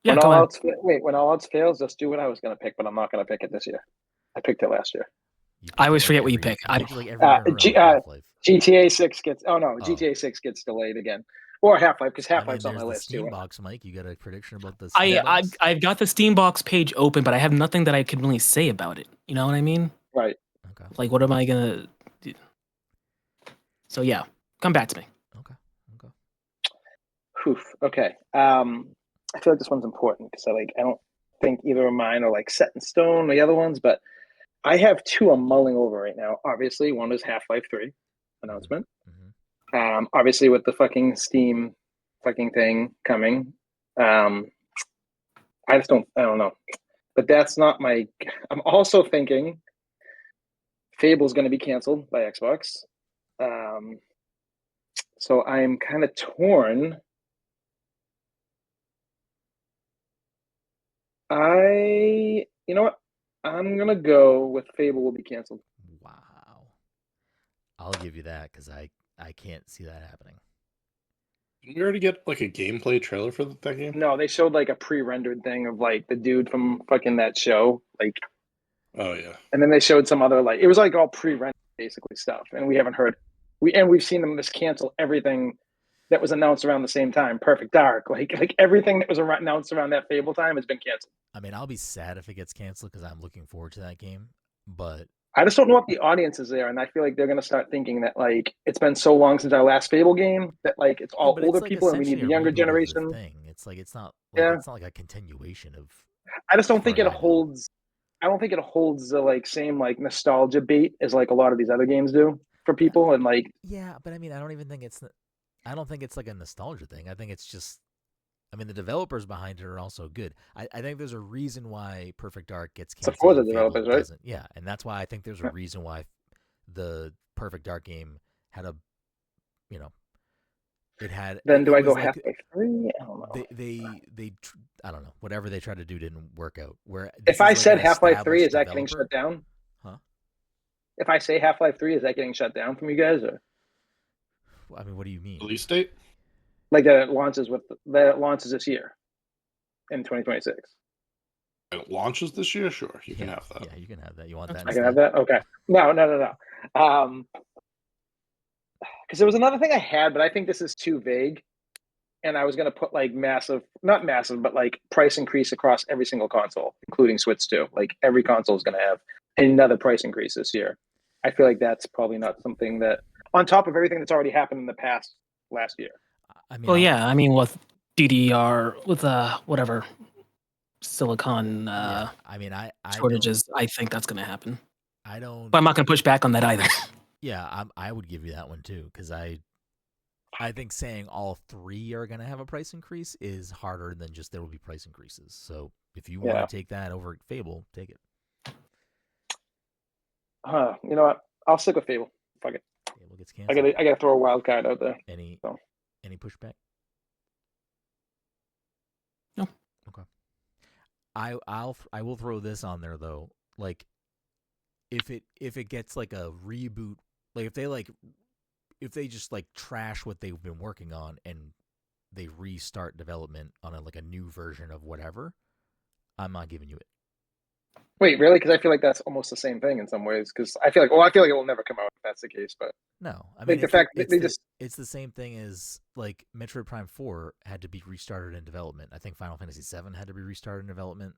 Yeah, when all else fails, just do what I was going to pick, but I'm not going to pick it this year. I picked it last year. I always forget what you pick. GTA 6 gets... Oh, no. GTA 6 gets delayed again. Or Half-Life, because Half-Life's on my list, too. Steambox, Mike. You got a prediction about the Steambox? I've got the Steambox page open, but I have nothing that I can really say about it. You know what I mean? Right. Okay. Like, what am I going to do? So, yeah. Come back to me. Okay. Okay. I feel like this one's important, because I don't think either of mine are, like, set in stone, the other ones, but I have 2 I'm mulling over right now. Obviously, one is Half-Life 3 announcement. Mm-hmm. Obviously, with the fucking Steam fucking thing coming, I don't know. but that's not my. I'm also thinking Fable's going to be canceled by Xbox. So I'm kind of torn. You know what? I'm gonna go with Fable will be canceled. Wow. I'll give you that because I can't see that happening. Did we already get like a gameplay trailer for that game? No, they showed like a pre-rendered thing of like the dude from fucking that show, like. Oh yeah. And then they showed some other like it was like all pre-rendered basically stuff, and we haven't heard. We've seen them just cancel everything that was announced around the same time. Perfect Dark, like everything that was announced around that Fable time has been canceled. I mean, I'll be sad if it gets canceled because I'm looking forward to that game. But I just don't know what the audience is there, and I feel like they're gonna start thinking that like it's been so long since our last Fable game that like it's all older like people and we need the younger generation. Thing. It's like it's not like a continuation of. I just don't think it holds. I don't think it holds the like same like nostalgia bait as like a lot of these other games do for people, and like. Yeah, but I mean, I don't even think it's. I don't think it's like a nostalgia thing. I think it's just. I mean, the developers behind it are also good. I think there's a reason why Perfect Dark gets canceled. It's for the developers, right? Yeah, and that's why I think there's a reason why the Perfect Dark game had a, it had. Then do I go halfway through? I don't know. They I don't know. Whatever they tried to do didn't work out. Where if I said Half-Life 3, is that getting shut down? Huh? If I say Half-Life 3, is that getting shut down from you guys? Or? I mean, what do you mean? Release date? Like that it launches this year in 2026. It launches this year? Sure, you can have that. Yeah, you can have that. You want that? I can have that? Okay. No. Because there was another thing I had, but I think this is too vague. And I was going to put like not massive, but like price increase across every single console, including Switch too. Like every console is going to have another price increase this year. I feel like that's probably not something that, on top of everything that's already happened in the past last year. I mean, with DDR, with whatever silicon shortages, I think that's going to happen. But I'm not going to push back on that either. Yeah, I would give you that one too, because I think saying all three are going to have a price increase is harder than just there will be price increases. So if you want to take that over Fable, take it. You know what? I'll stick with Fable. Fuck it. Fable gets canceled. I gotta throw a wild card out there. Any pushback? No. Okay. I will throw this on there though. Like, if it gets like a reboot, like if they just like trash what they've been working on and they restart development on a new version of whatever, I'm not giving you it. Wait, really? Because I feel like that's almost the same thing in some ways. Because I feel like it will never come out if that's the case. But no, I mean, the fact that it's the same thing as like Metroid Prime 4 had to be restarted in development. I think Final Fantasy 7 had to be restarted in development.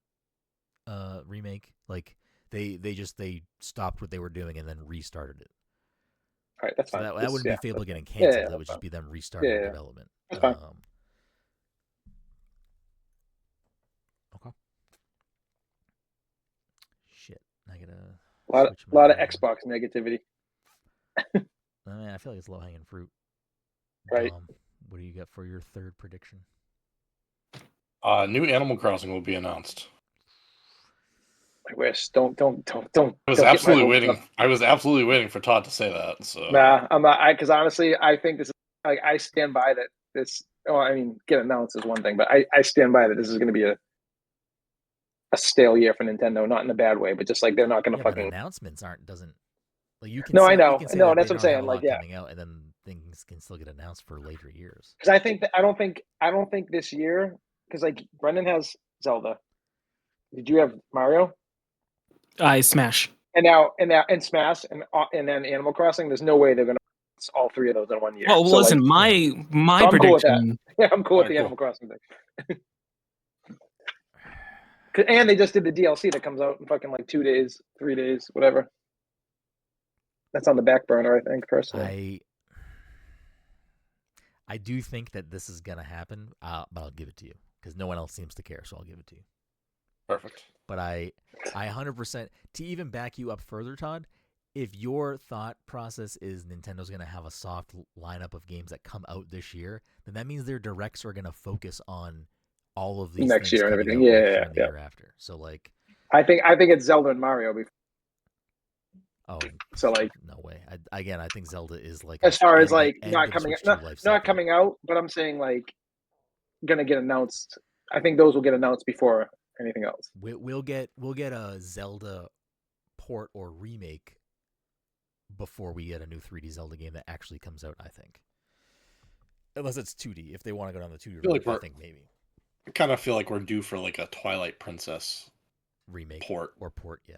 Remake, like they stopped what they were doing and then restarted it. All right, that's so fine. That wouldn't be Fable getting canceled. That would just be them restarting development. That's fine. Okay. Shit, I gotta. A lot of Xbox negativity. I mean, I feel like it's low hanging fruit. Right. What do you got for your third prediction? New Animal Crossing will be announced. I wish. Don't. I was absolutely waiting. I was absolutely waiting for Todd to say that. So. Nah, I'm not. Because honestly, I think this is like I stand by that. This. Oh, I mean, get announced is one thing, but I stand by that this is going to be a stale year for Nintendo, not in a bad way, but just like they're not going to fucking. Announcements doesn't like you can. No, I know. You can say no, that that's what I'm saying. Like, coming out, and then things can still get announced for later years. Because I think that I don't think this year, because like Brenden has Zelda. Did you have Mario? I Smash. And Smash and then Animal Crossing. There's no way they're gonna all three of those in 1 year. Well, so, listen, my prediction. Cool I'm cool with the Animal Crossing thing. And they just did the DLC that comes out in fucking like 2 days, 3 days, whatever. That's on the back burner, I think, personally. I do think that this is gonna happen, but I'll give it to you because no one else seems to care, so I'll give it to you. Perfect. But I 100% to even back you up further, Todd. If your thought process is Nintendo's going to have a soft lineup of games that come out this year, then that means their directs are going to focus on all of these next things year and everything. The year after. So like, I think it's Zelda and Mario. Oh, So like, no way. I think Zelda is like as far as like end not of coming Switch 2 life cycle. not coming out, but I'm saying like gonna get announced. I think those will get announced before anything else. We'll get a Zelda port or remake before we get a new 3D Zelda game that actually comes out, I think. Unless it's 2D. If they want to go down the 2D route, I think maybe. I kind of feel like we're due for like a Twilight Princess remake port. Yeah.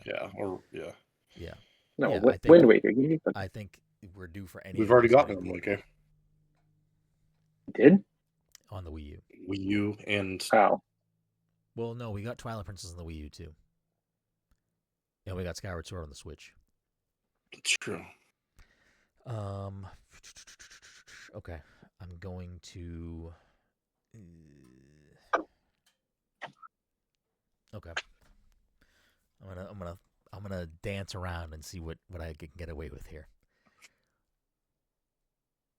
Yeah. No, yeah, Wind Waker. I think we're due for any. We've already gotten them, okay? Did? On the Wii U. Wii U and... Oh. Well, no, we got Twilight Princess on the Wii U, too. And we got Skyward Sword on the Switch. It's true. Okay. I'm going to... Okay. I'm gonna dance around and see what I can get away with here.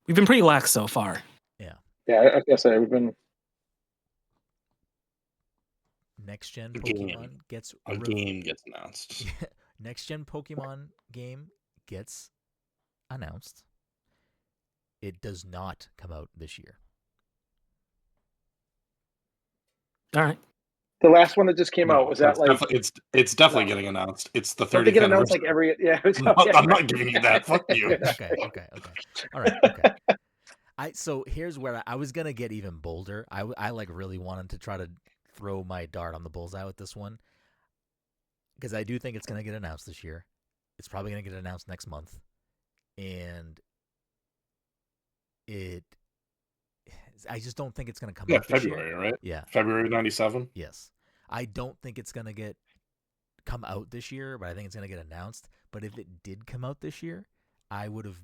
We've been pretty lax so far. Yeah. Yeah, I guess we've been. Next gen Pokemon gets game gets announced. Next gen Pokemon game gets announced. It does not come out this year. All right. The last one that just came out, was that like... It's definitely getting announced. It's the 30th Don't they get announced like anniversary. every... I'm not giving you that. Fuck you. Okay. All right, okay. So here's where I was going to get even bolder. I like really wanted to try to throw my dart on the bullseye with this one. Because I do think it's going to get announced this year. It's probably going to get announced next month. And I just don't think it's going to come out this February, year. Right? Yeah. February 97? Yes. I don't think it's going to come out this year, but I think it's going to get announced. But if it did come out this year, I would have...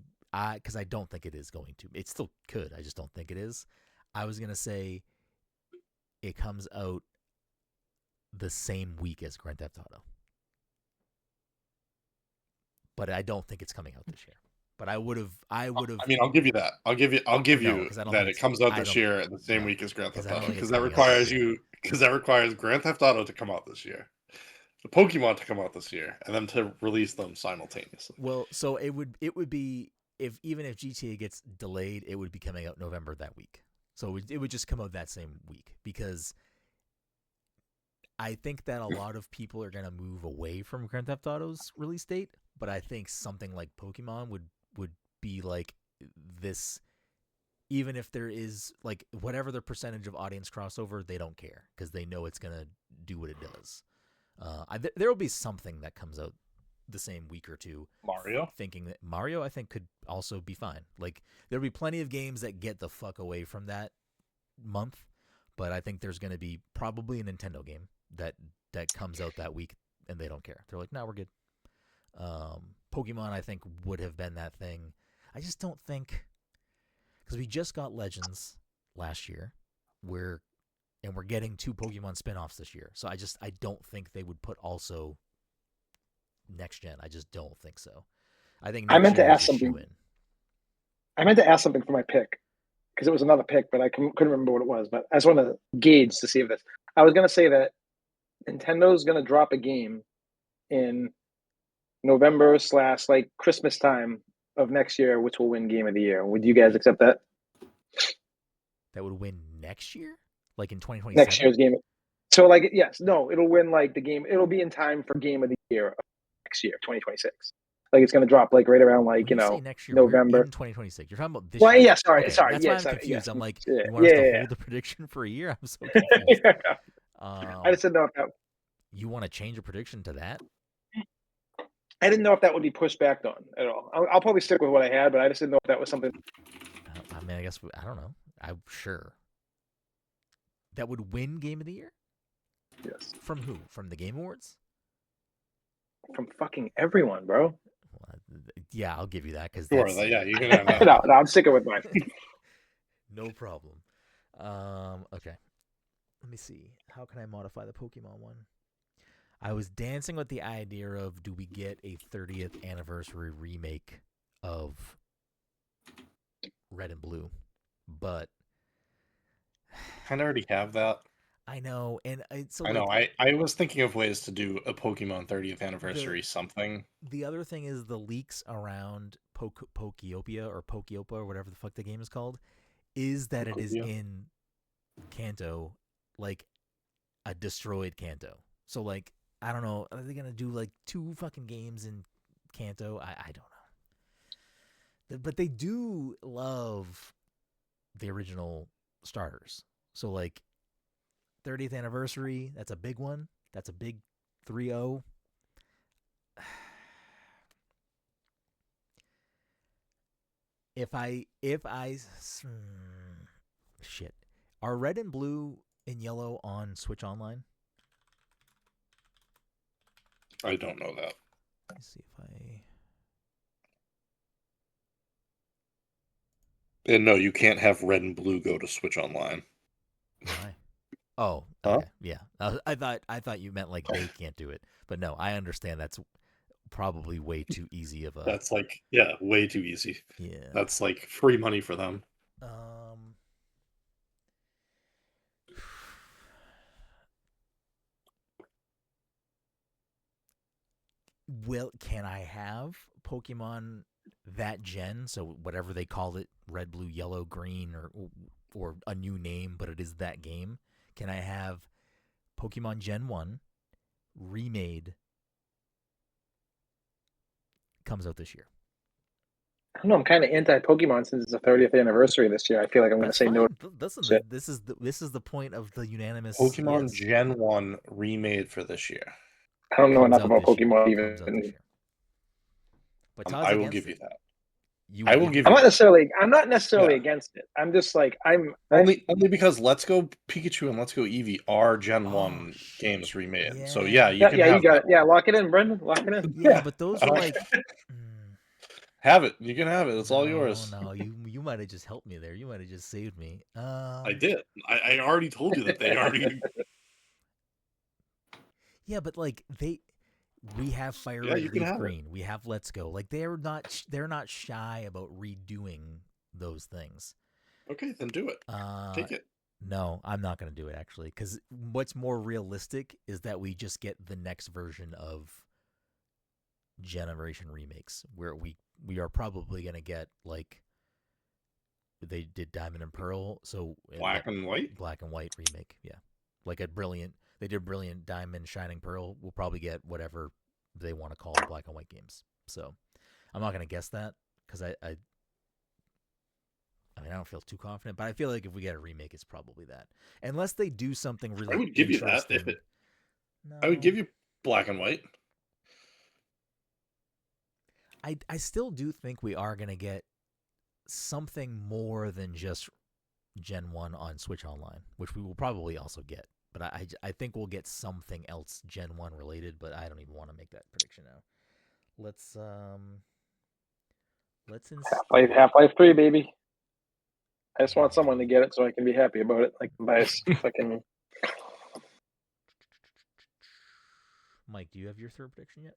because I don't think it is going to. It still could. I just don't think it is. I was going to say it comes out the same week as Grand Theft Auto. But I don't think it's coming out this year. But I would have. I mean, I'll give you that. I'll give you that it comes out this year the same week as Grand Theft Auto, because that requires Grand Theft Auto to come out this year, the Pokemon to come out this year, and then to release them simultaneously. Well, so it would be even if GTA gets delayed, it would be coming out November that week. So it would just come out that same week, because I think that a lot of people are going to move away from Grand Theft Auto's release date, but I think something like Pokemon would be like this, even if there is like whatever the percentage of audience crossover, they don't care because they know it's going to do what it does. There will be something that comes out the same week or two. Thinking that Mario, I think, could also be fine. Like there'll be plenty of games that get the fuck away from that month, but I think there's going to be probably a Nintendo game that comes out that week and they don't care. They're like, no, we're good. Pokemon, I think, would have been that thing. I just don't think, because we just got Legends last year, we're getting 2 Pokemon spin-offs this year. So I don't think they would put also next gen. I just don't think so. I think I meant to ask something. I meant to ask something for my pick, because it was another pick, but I couldn't remember what it was. But I just want to gauge to see if this. I was going to say that Nintendo's going to drop a game in November / like Christmas time of next year, which will win Game of the Year. Would you guys accept that? That would win next year? Like in 2027? Next year's game. So like, yes, no, it'll win like the game. It'll be in time for Game of the Year of next year, 2026. Like it's going to drop like right around like, next year, November. in 2026. You're talking about this year. Yeah, sorry. That's why I'm confused. I'm like, you want us to hold the prediction for a year? I'm so confused. I just didn't know if that... You want to change your prediction to that? I didn't know if that would be pushed back on at all. I'll probably stick with what I had, but I just didn't know if that was something. I mean, I guess I don't know. I'm sure that would win Game of the Year. Yes. From who? From the Game Awards? From fucking everyone, bro. Well, yeah, I'll give you that because sure, you can have that. No, I'm sticking with mine. No problem. Okay. Let me see. How can I modify the Pokemon one? I was dancing with the idea of, do we get a 30th anniversary remake of Red and Blue? But kind of already have that. I know, and so I know. like I was thinking of ways to do a Pokemon 30th anniversary something. the other thing is the leaks around Pokeopia or Pokiopa or whatever the fuck the game is called is that it is Pokemon? in Kanto, like a destroyed Kanto. So like I don't know, are they gonna do like 2 fucking games in Kanto? I don't know, but they do love the original starters. So like 30th anniversary, that's a big one. That's a big 3-0. Shit. Are red and blue and yellow on Switch Online? I don't know that. Let me see if I... And no, you can't have red and blue go to Switch Online. Why? Oh, Huh? okay, yeah. I thought you meant like they can't do it, but no, I understand that's probably way too easy of a. That's like, way too easy. Yeah. That's like free money for them. Well, can I have Pokemon that gen? So whatever they call it, red, blue, yellow, green, or a new name, but it is that game. Can I have Pokemon Gen 1 remade? Comes out this year. I don't know. I'm kind of anti-Pokemon since it's the 30th anniversary this year. I feel like I'm going to say no. Listen, Shit. this is the point of the unanimous Pokemon yes. Gen 1 remade for this year. I don't know Comes enough out about this year. Pokemon Comes out this even. year. But Todd's I will against give it. you that. You I will will give I'm you not necessarily Yeah. against it. I'm just like I'm only because Let's Go Pikachu and Let's Go Eevee are Gen 1 shit. games remade. Yeah. So yeah, you can you have got that. it. Yeah, lock it in, Brenden. Lock it in. Yeah, but those were like Have it. You can have it. It's all yours. No, you might have just helped me there. You might have just saved me. I did. I already told you that they already. Yeah, but like we have Fire Yeah, Red you can Leaf have it. Green. We have Let's Go. Like they're not shy about redoing those things. Okay, then do it. Take it. No, I'm not going to do it actually, because what's more realistic is that we just get the next version of Generation remakes, where we are probably going to get like they did Diamond and Pearl, so Black and white remake, yeah, like they did Brilliant Diamond, Shining Pearl. We'll probably get whatever they want to call black and white games. So I'm not going to guess that because I mean, I don't feel too confident, but I feel like if we get a remake, it's probably that. Unless they do something really I would give you that if it. No. I would give you black and white. I still do think we are going to get something more than just Gen 1 on Switch Online, which we will probably also get. But I think we'll get something else Gen 1 related, but I don't even want to make that prediction now. Let's Half-Life 3, baby. I just want someone to get it so I can be happy about it. Like buy fucking. Mike, do you have your third prediction yet?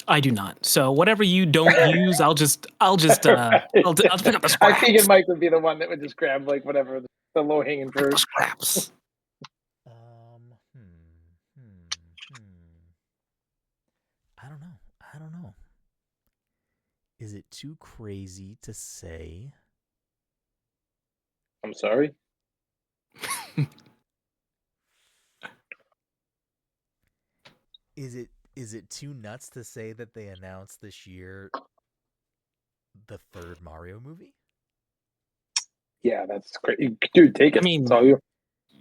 I do not. So whatever you don't use, I'll just pick up the scraps. I figured Mike would be the one that would just grab like whatever the low hanging fruit. Scraps. I don't know. Is it too crazy to say? I'm sorry. Is it too nuts to say that they announced this year the third Mario movie? Yeah, that's great. Dude, take it. I mean, it's all you.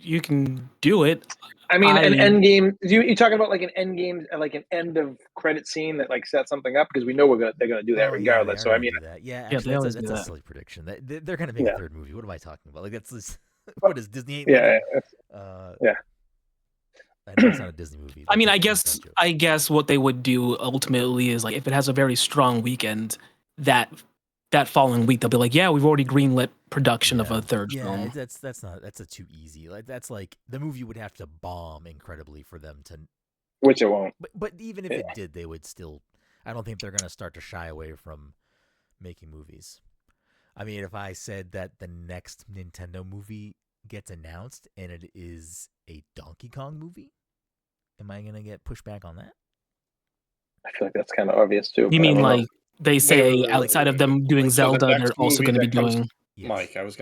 You can do it. I mean, an end game. You talking about like an end game, like an end of credit scene that like sets something up? Because we know they're gonna do that regardless. Yeah, so I mean, do that. Yeah, actually, that's a silly prediction. They're gonna make a third movie. What am I talking about? Like that's what is Disney? Yeah. I know it's not a Disney movie. I mean, I guess what they would do ultimately is like if it has a very strong weekend, that following week they'll be like, yeah, we've already greenlit production of a third film. Yeah, that's a too easy. Like that's like the movie would have to bomb incredibly for them to. Which it won't. But even if it did, they would still. I don't think they're gonna start to shy away from making movies. I mean, if I said that the next Nintendo movie gets announced and it is a Donkey Kong movie, am I gonna get pushback on that? I feel like that's kind of obvious too. You but I mean don't know. like they say wait, outside of wait. them doing Like, so the Zelda, next they're also movie going to be that comes- doing? Yes. Mike, I was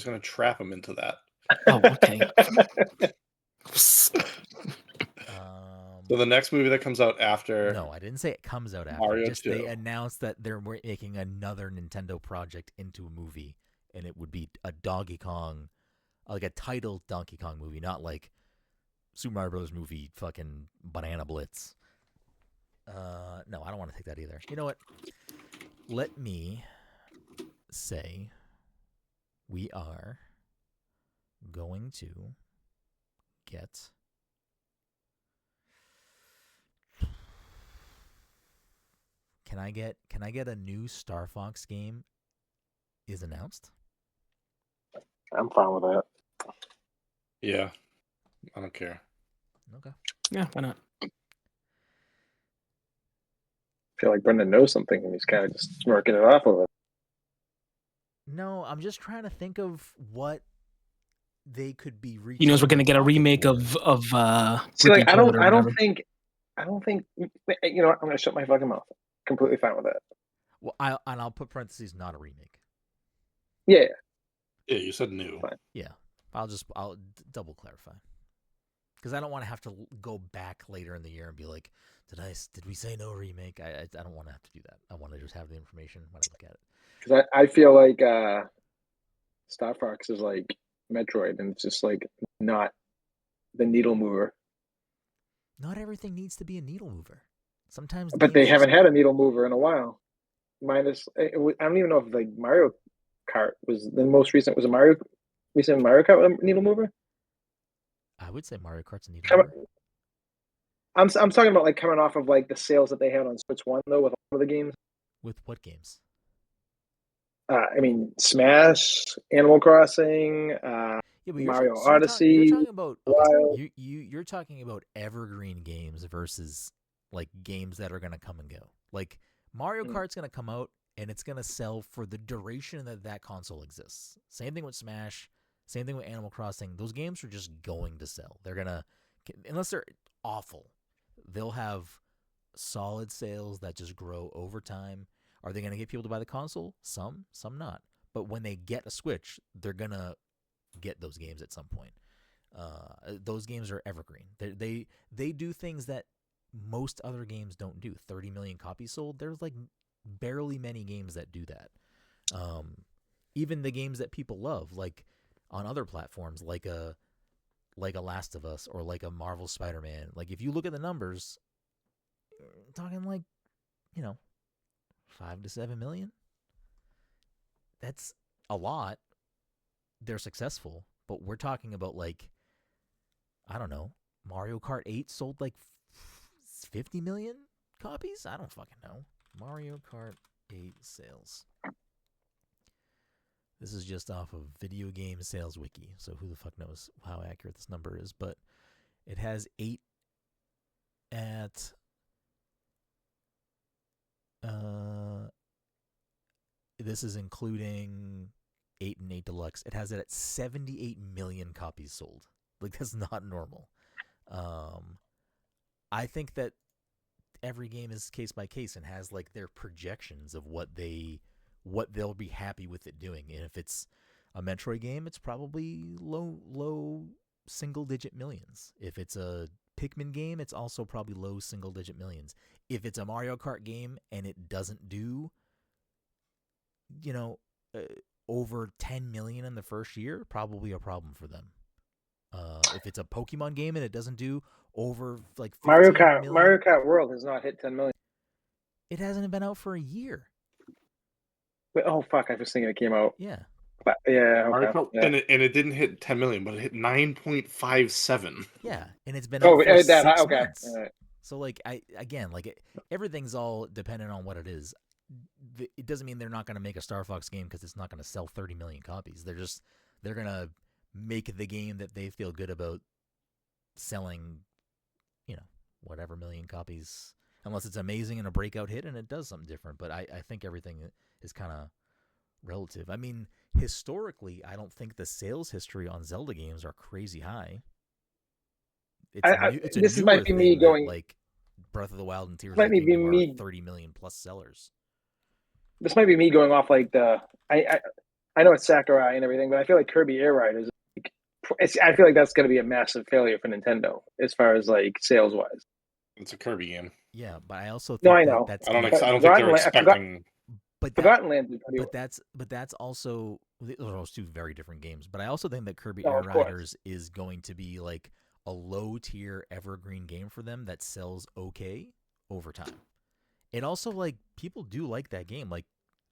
gonna trap him into that. Oh, okay. So the next movie that comes out after No, I didn't say it comes out after. Mario Just they 2. announced that they're making another Nintendo project into a movie, and it would be a Donkey Kong, like a titled Donkey Kong movie, not like Super Mario Bros. Movie, fucking Banana Blitz. No, I don't want to take that either. You know what? Let me say we are going to get Can I get a new Star Fox game is announced? I'm fine with that. Yeah, I don't care. Okay. Yeah, why not? I feel like Brenden knows something and he's kind of just smirking it off of it. No, I'm just trying to think of what they could be reaching. He knows we're going to get a market remake for. of See, like Rippy I Toad don't or whatever. think you know what? I'm gonna shut my fucking mouth. Completely fine with that. Well, I'll put parentheses, not a remake. Yeah. Yeah, you said new. Fine. Yeah, I'll double clarify, because I don't want to have to go back later in the year and be like, did we say no remake? I don't want to have to do that. I want to just have the information when I look at it. Because I feel like Star Fox is like Metroid, and it's just like not the needle mover. Not everything needs to be a needle mover. Sometimes, But they games haven't just- had a needle mover in a while. Minus, I don't even know if like Mario Kart was the most recent. Was a recent Mario Kart needle mover? I would say Mario Kart's a needle Come- mover. I'm talking about like coming off of like the sales that they had on Switch One though with all of the games. With what games? I mean, Smash, Animal Crossing, Yeah, but Mario you're Odyssey. You're talking about Wild. you're talking about evergreen games versus like games that are gonna come and go. Like Mario Kart's gonna come out and it's gonna sell for the duration that console exists. Same thing with Smash. Same thing with Animal Crossing. Those games are just going to sell. They're gonna, unless they're awful, they'll have solid sales that just grow over time. Are they gonna get people to buy the console? Some not. But when they get a Switch, they're gonna get those games at some point. Those games are evergreen. They do things that most other games don't do. 30 million copies sold. There's like barely many games that do that. Even the games that people love, like on other platforms, like a Last of Us or like a Marvel Spider-Man. Like if you look at the numbers, talking like 5 to 7 million. That's a lot. They're successful, but we're talking about like, I don't know, Mario Kart 8 sold like 50 million copies? I don't fucking know. Mario Kart 8 sales. This is just off of Video Game Sales Wiki, so who the fuck knows how accurate this number is, but it has 8 at this is including 8 and 8 Deluxe. It has it at 78 million copies sold. Like, that's not normal. I think that every game is case by case and has like their projections of what they'll be happy with it doing. And if it's a Metroid game, it's probably low single digit millions. If it's a Pikmin game, it's also probably low single digit millions. If it's a Mario Kart game and it doesn't do over 10 million in the first year, probably a problem for them. If it's a Pokemon game and it doesn't do over like 15 million, Mario Kart World has not hit 10 million. it hasn't been out for a year. Wait, oh fuck! I was thinking it came out. Yeah. But, yeah, Mario okay. Kart, Yeah. and it didn't hit 10 million, but it hit 9.57. Yeah, and it's been out for 6 okay. months. All right. So like everything's all dependent on what it is. It doesn't mean they're not going to make a Star Fox game because it's not going to sell 30 million copies. They're going to make the game that they feel good about selling, whatever million copies, unless it's amazing and a breakout hit and it does something different. But I think everything is kind of relative. I mean, historically, I don't think the sales history on Zelda games are crazy high. It's a this newer might be me thing that, going. like, Breath of the Wild and Tears of Might the be Kingdom are me. 30 million plus sellers. This might be me going off like the. I know it's Sakurai and everything, but I feel like Kirby Air Riders. I feel like that's going to be a massive failure for Nintendo as far as like sales wise. It's a Kirby game. Yeah, but I also think No, I know. that's I don't But think they're expecting. Forgotten Land did pretty well. But that's also, those are two very different games. But I also think that Kirby Oh, Air of course. Riders is going to be like a low tier evergreen game for them that sells okay over time. And also, like, people do like that game. Like,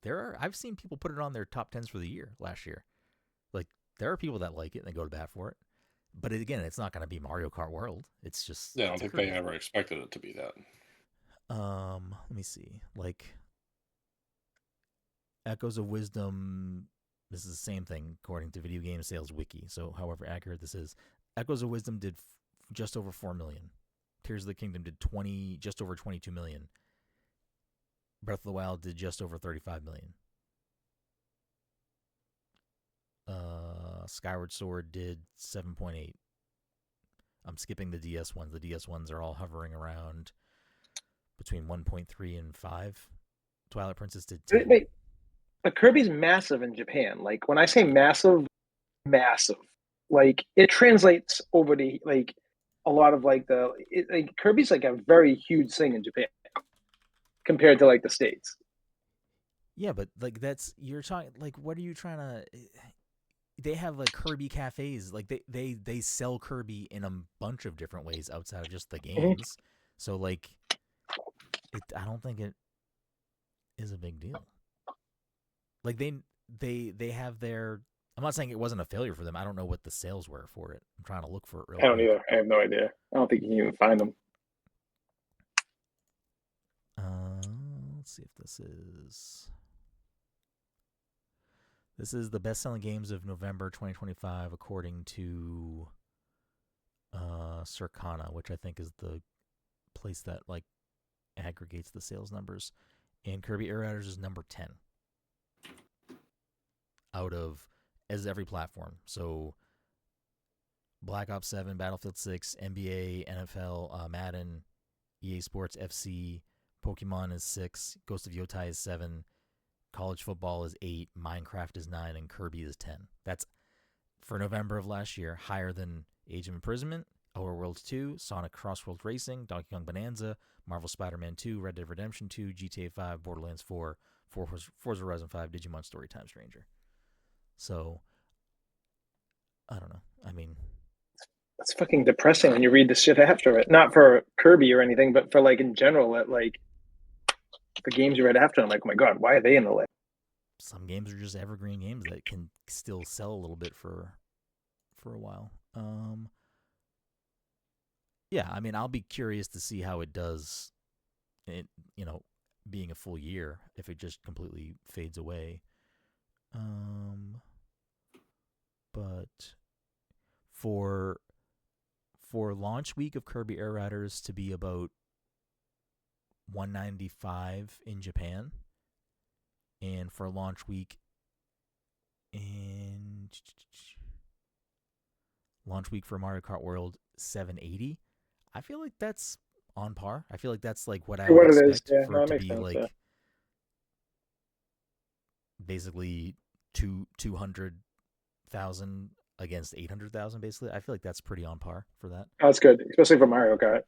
I've seen people put it on their top 10s for the year last year. Like, there are people that like it and they go to bat for it. But again, it's not going to be Mario Kart World. It's just, Yeah, I don't think they ever expected it to be that. let me see. Like, Echoes of Wisdom, this is the same thing according to Video Game Sales Wiki. So, however accurate this is, Echoes of Wisdom did just over 4 million. Tears of the Kingdom did just over 22 million. Breath of the Wild did just over 35 million. Skyward Sword did 7.8. I'm skipping the DS ones. The DS ones are all hovering around between 1.3 and 5. Twilight Princess did 10. But Kirby's massive in Japan. Like when I say massive, like it translates over to like a lot of like like Kirby's like a very huge thing in Japan compared to like the States. Yeah, but like you're talking, like, what are you trying to? They have like Kirby cafes. Like they sell Kirby in a bunch of different ways outside of just the games. So like, I don't think it is a big deal. Like they have their. I'm not saying it wasn't a failure for them. I don't know what the sales were for it. I'm trying to look for it real quick. I don't either. I have no idea. I don't think you can even find them. Let's see if this is the best-selling games of November 2025 according to Circana, which I think is the place that like aggregates the sales numbers. And Kirby Air Riders is number 10 out of as every platform. So Black Ops 7, Battlefield 6, NBA, NFL, Madden, EA Sports, FC, Pokemon is 6, Ghost of Yotai is 7, College Football is 8, Minecraft is 9, and Kirby is 10. That's for November of last year, higher than Age of Imprisonment, Our Worlds 2, Sonic Crossworld Racing, Donkey Kong Bonanza, Marvel Spider-Man 2, Red Dead Redemption 2, GTA 5, Borderlands 4, Forza Horizon 5, Digimon Storytime Stranger. So, I don't know. I mean, that's fucking depressing when you read the shit after it. Not for Kirby or anything, but for like in general, that like the games you read after. I'm like, oh my god, why are they in the list? Some games are just evergreen games that can still sell a little bit for a while. Yeah, I mean, I'll be curious to see how it does. It, being a full year, if it just completely fades away. But for launch week of Kirby Air Riders to be about 195 in Japan, and for launch week for Mario Kart World 780, I feel like that's on par. I feel like that's like what I would expect for it to be like. Yeah. Basically 200,000 against 800,000, basically. I feel like that's pretty on par for that. Oh, that's good, especially for Mario Kart.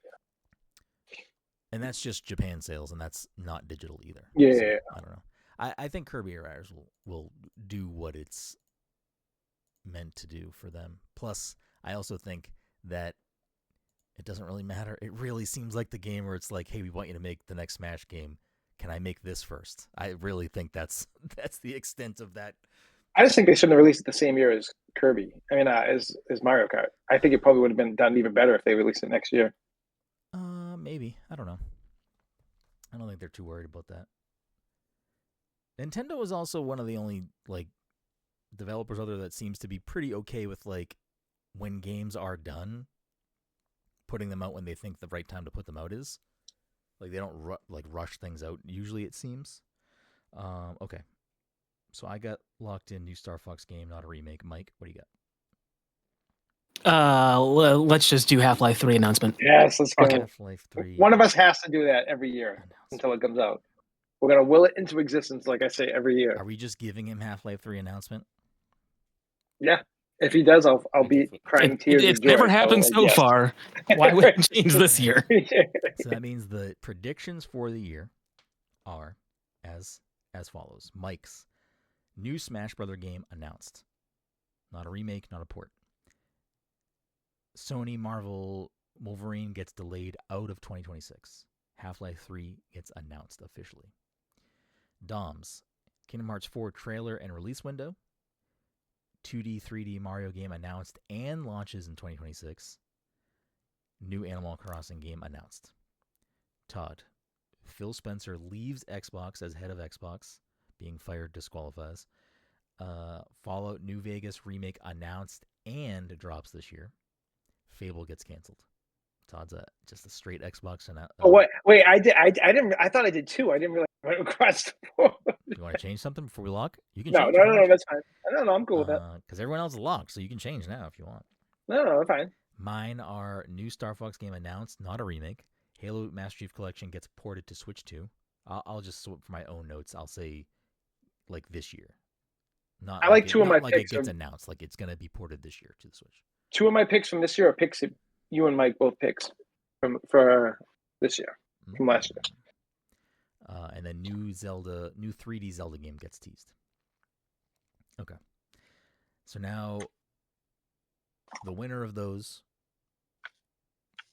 And that's just Japan sales, and that's not digital either. Yeah, so, yeah. I don't know. I think Kirby Air Riders will do what it's meant to do for them. Plus, I also think that it doesn't really matter. It really seems like the game where it's like, hey, we want you to make the next Smash game. Can I make this first? I really think that's the extent of that. I just think they shouldn't have released it the same year as Kirby. I mean, as Mario Kart. I think it probably would have been done even better if they released it next year. Maybe. I don't know. I don't think they're too worried about that. Nintendo is also one of the only like developers out there that seems to be pretty okay with like when games are done, putting them out when they think the right time to put them out is. Like they don't rush things out. Usually, it seems. Okay. So I got locked in new Star Fox game, not a remake. Mike, what do you got? Let's just do Half-Life 3 announcement. Yes, let's go. Okay. Half-Life 3 One of us has to do that every year announcement. until it comes out. We're gonna will it into existence, like I say every year. Are we just giving him Half-Life 3 announcement? Yeah. If he does, I'll be crying tears It's of joy. never happened like, so yes. far. Why would it change this year? So that means the predictions for the year are as follows. Mike's new Smash Brother game announced. Not a remake, not a port. Sony Marvel Wolverine gets delayed out of 2026. Half-Life 3 gets announced officially. Dom's Kingdom Hearts 4 trailer and release window. 2D, 3D Mario game announced and launches in 2026. New Animal Crossing game announced. Todd, Phil Spencer leaves Xbox as head of Xbox. Being fired disqualifies. Fallout New Vegas remake announced and drops this year. Fable gets canceled. Todd's just a straight Xbox. Wait! I didn't. I thought I did too. I didn't realize I went across the board. You want to change something before we lock? You can No, change. no, that's fine. No, I'm cool with that. Because everyone else is locked, so you can change now if you want. No, fine. Mine are new Star Fox game announced, not a remake. Halo Master Chief Collection gets ported to Switch 2. I'll just for my own notes. I'll say like this year. Not I like two of my like picks. It gets announced. Like it's gonna be ported this year to the Switch. Two of my picks from this year are picks that you and Mike both picks for this year from last year. And then new 3D Zelda game gets teased. Okay. So now the winner of those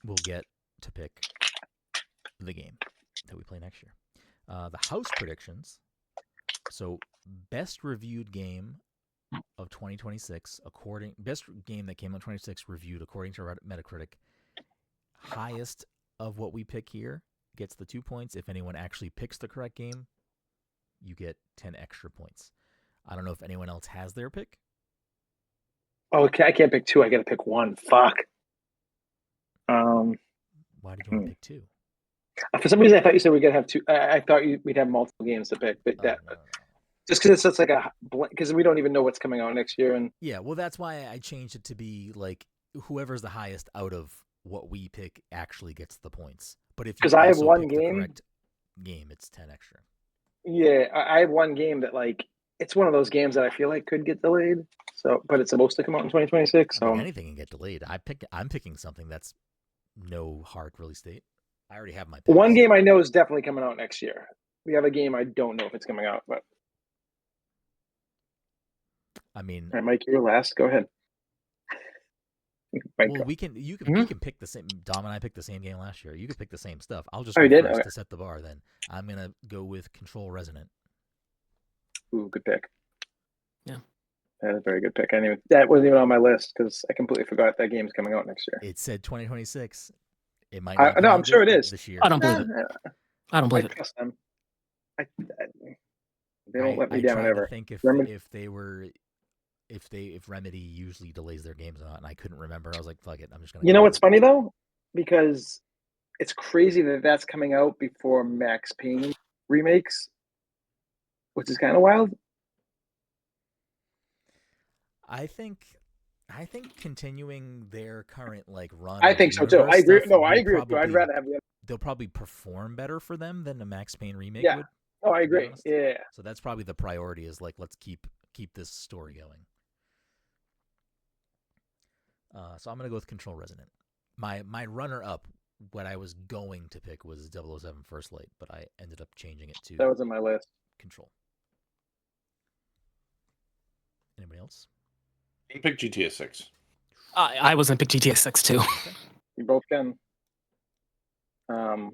will get to pick the game that we play next year. The house predictions. So best reviewed game of 2026 best game that came out in 2026 reviewed according to Metacritic. Highest of what we pick here gets the 2 points. If anyone actually picks the correct game, you get 10 extra points. I don't know if anyone else has their pick. Oh, okay. I can't pick two. I got to pick one. Fuck. Why did you want to pick two? For some reason, I thought you said we're gonna have two. I thought we'd have multiple games to pick, but No. just because it's such like because we don't even know what's coming out next year. And yeah, well, that's why I changed it to be like whoever's the highest out of what we pick actually gets the points. But if you I have one pick game, the correct game, it's 10 extra. Yeah, I have one game that like it's one of those games that I feel like could get delayed. So, but it's supposed to come out in 2026. So anything can get delayed. I'm picking something that's no hard release date. I already have my pick. One game I know is definitely coming out next year. The other game I don't know if it's coming out, but I mean, all right, Mike, you're last. Go ahead. Well, you can pick the same. Dom and I picked the same game last year. You could pick the same stuff. I'll just go first okay. to set the bar. Then I'm gonna go with Control Resonant. Ooh, good pick. Yeah, that is a very good pick. That wasn't even on my list because I completely forgot that game's coming out next year. It said 2026. It might. No, I'm sure it is this year. I don't believe it. I don't believe it. Trust them. They don't let me down ever. I think if Remedy usually delays their games or not, and I couldn't remember, I was like, fuck it, I'm just gonna. You know what's funny though, because it's crazy that that's coming out before Max Payne remakes, which is kind of wild. I think continuing their current run. I think so too. I agree. No, I agree with you. I'd rather have the. They'll probably perform better for them than the Max Payne remake would. Oh, I agree. Yeah. So that's probably the priority. Is like let's keep this story going. So I'm gonna go with Control Resonant. My runner up, what I was going to pick was 007 First Light, but I ended up changing it to. That was on my list. Control. Anybody else? You can pick GTA 6. I was gonna pick GTA 6 too. Okay. You both can. All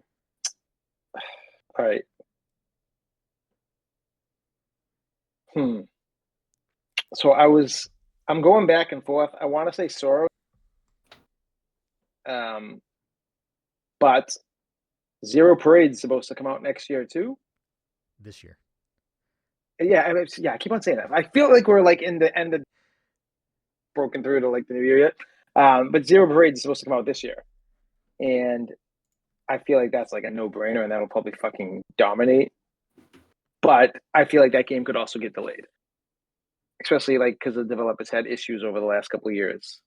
right. So I'm going back and forth. I want to say Sorrow. But Zero Parade's supposed to come out next year too. This year. Yeah, I keep on saying that. I feel like we're like in the end of broken through to like the new year yet. But Zero Parade is supposed to come out this year. And I feel like that's like a no-brainer and that'll probably fucking dominate. But I feel like that game could also get delayed. especially like because the developers had issues over the last couple of years.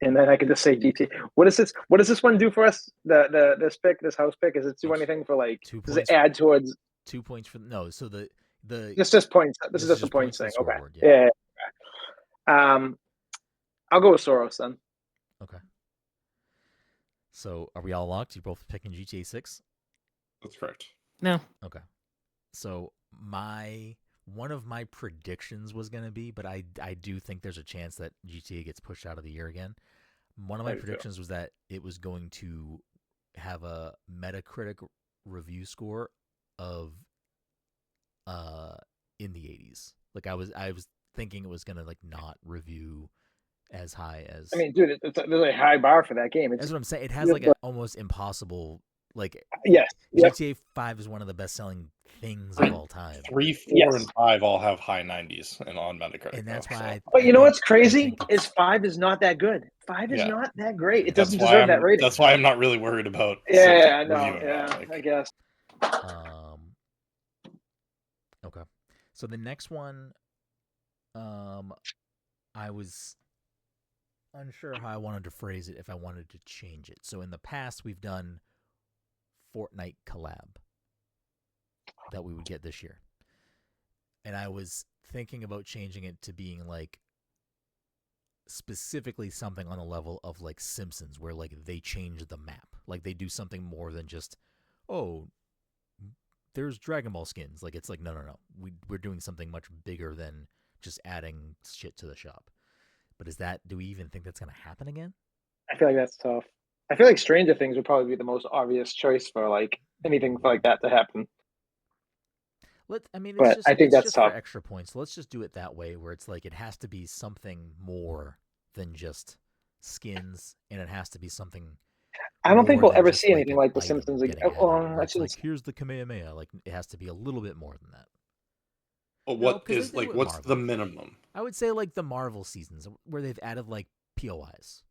And then I could just say GTA. What is this? What does this one do for us? This house pick, does it do anything for like? 2 Does it points. add towards? 2 points for no. So the It's just points. This is just a points for thing. the Okay. scoreboard, Yeah. I'll go with Soros then. Okay. So are we all locked? You both picking GTA 6? That's correct. No. Okay. So one of my predictions was going to be, but I do think there's a chance that GTA gets pushed out of the year again. One of my predictions was that it was going to have a Metacritic review score of in the 80s. Like I was thinking it was going to like not review as high as. I mean, dude, there's a high bar for that game. That's what I'm saying. It has like an almost impossible. Like yes, GTA 5 is one of the best-selling things of all time. 3, 4, and 5 all have high 90s and on Metacritic. And that's why. But you know what's crazy is 5 is not that good. 5 is not that great. It doesn't deserve that rating. That's why I'm not really worried about. Yeah, I know. Yeah, I guess. Okay. So the next one, I was unsure how I wanted to phrase it if I wanted to change it. So in the past, we've done Fortnite collab that we would get this year. And I was thinking about changing it to being like specifically something on the level of like Simpsons, where like they change the map. Like they do something more than just, oh, there's Dragon Ball skins. Like it's like, no. We're doing something much bigger than just adding shit to the shop. But do we even think that's going to happen again? I feel like that's tough. I feel like Stranger Things would probably be the most obvious choice for like anything like that to happen. I think that's tough for extra points. So let's just do it that way, where it's like it has to be something more than just skins, and it has to be something. I don't think we'll ever see anything like The Simpsons again. Like here's the Kamehameha. Like it has to be a little bit more than that. Well, what's Marvel. The minimum? I would say like the Marvel seasons where they've added like POIs.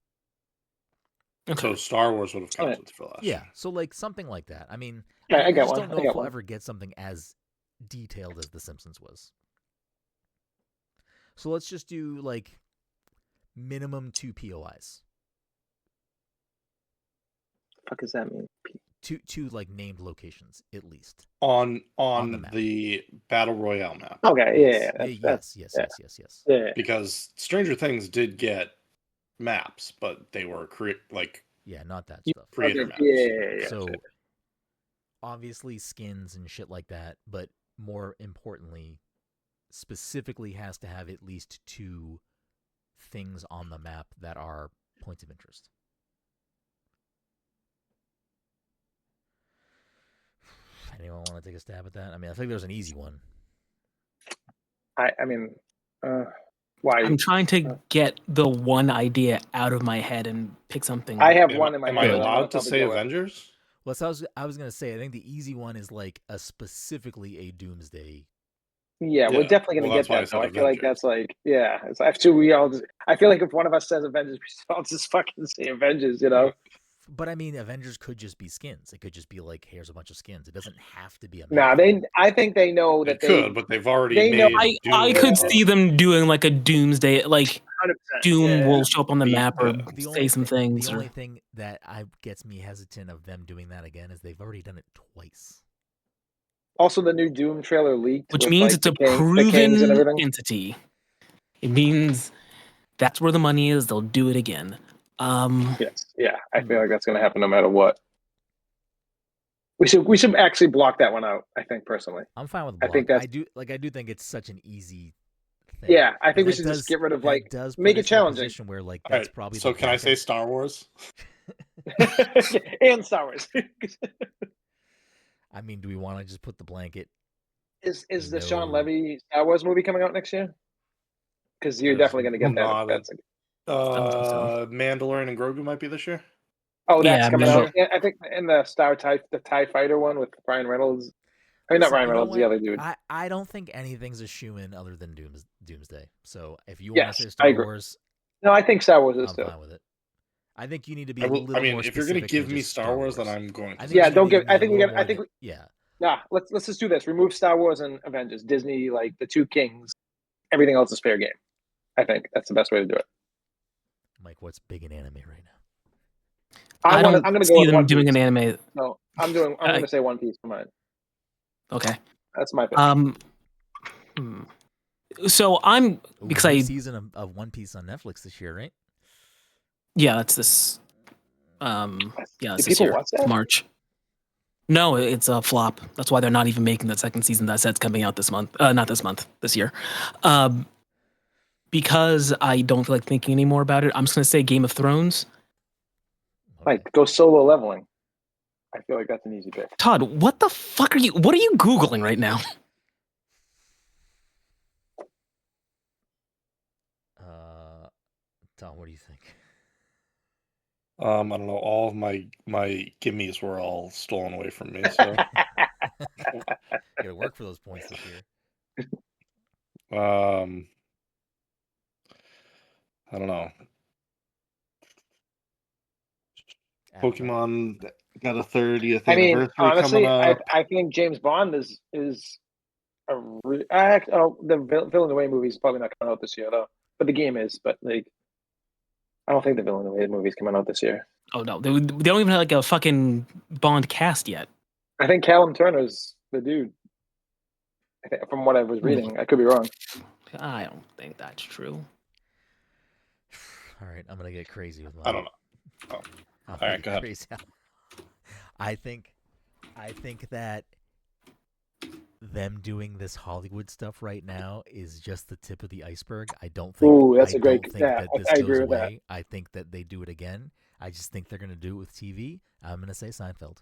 Okay. So Star Wars would have counted for last. Yeah, so like something like that. I mean, I just don't know if we'll ever get something as detailed as The Simpsons was. So let's just do like minimum 2 POIs. What does that mean? Two like named locations at least on the Battle Royale map. Okay, yes. Yeah. Because Stranger Things did get maps, but they were not that stuff. Creator maps. Yeah. So obviously skins and shit like that, but more importantly, specifically has to have at least 2 things on the map that are points of interest. Anyone want to take a stab at that? I mean, I think there's an easy one. Why? I'm trying to get the one idea out of my head and pick something. I have one in my head. Am I allowed to say Avengers? Well, so I was gonna say, I think the easy one is like specifically a Doomsday. Yeah, we're definitely gonna get that. So I feel like that's like, I have to. I feel like if one of us says Avengers, I'll just fucking say Avengers. But I mean, Avengers could just be skins. It could just be like, here's a bunch of skins. It doesn't have to be a map. I think they know that they could, but they've already made. I could see them doing like a Doomsday, like 100%, Doom will show up on the map or say some things. The only thing that gets me hesitant of them doing that again is they've already done it twice. Also, the new Doom trailer leaked, which means it's a proven entity. It means that's where the money is. They'll do it again. Yes, yeah, I feel like that's going to happen no matter what. We should actually block that one out. I think personally, I'm fine with block. I do think it's such an easy thing. Yeah, I think we should just get rid of make it challenging. Where like that's probably. So can I say Star Wars? And Star Wars. I mean, do we want to just put the blanket? Is the Sean Levy Star Wars movie coming out next year? Because you're definitely going to get that. Mandalorian and Grogu might be this year. Oh, that's coming out. Yeah, I think in the TIE Fighter one with Ryan Reynolds. I mean, not Ryan Reynolds, the other dude. I don't think anything's a shoo-in other than Doomsday. So if you want to say Star Wars, no, I think Star Wars is still. I'm fine with it. I think you need to be. More if you're going to give me Star Wars, then I'm going to. Don't give. I think we got. I think. Yeah. Nah, let's just do this. Remove Star Wars and Avengers. Disney, like the two kings. everything else is fair game. I think that's the best way to do it. Mike, what's big in anime right now? I don't I'm gonna see go with them One doing Piece. an anime. No, I'm gonna say One Piece for mine. Okay. That's my pick. So I'm because new I season of One Piece on Netflix this year, right? yeah, that's this. Yeah, Do it's this people year. watch that? It's March. No, it's a flop. That's why they're not even making the second season. That set's coming out this month. Not this month. This year. Because I don't feel like thinking anymore about it, I'm just gonna say Game of Thrones. Like go solo leveling. I feel like that's an easy pick. Todd, what the fuck are you? What are you googling right now? Tom, what do you think? I don't know. All of my gimmies were all stolen away from me. So You gotta work for those points this year. I don't know. Pokemon got a 30th anniversary honestly, coming up. I think James Bond is the Villeneuve movie is probably not coming out this year though, but the game is. But like, I don't think the Villeneuve movie is coming out this year. Oh no, they don't even have like a fucking Bond cast yet. I think Callum Turner's the dude. I think, from what I was reading, I could be wrong. I don't think that's true. All right, I'm gonna get crazy with mine. I don't know. Oh. All right, go ahead. Crazy. I think that them doing this Hollywood stuff right now is just the tip of the iceberg. I don't think. Ooh, that's I a great. don't think Yeah, that this I goes agree with that. away. I think that they do it again. I just think they're gonna do it with TV. I'm gonna say Seinfeld.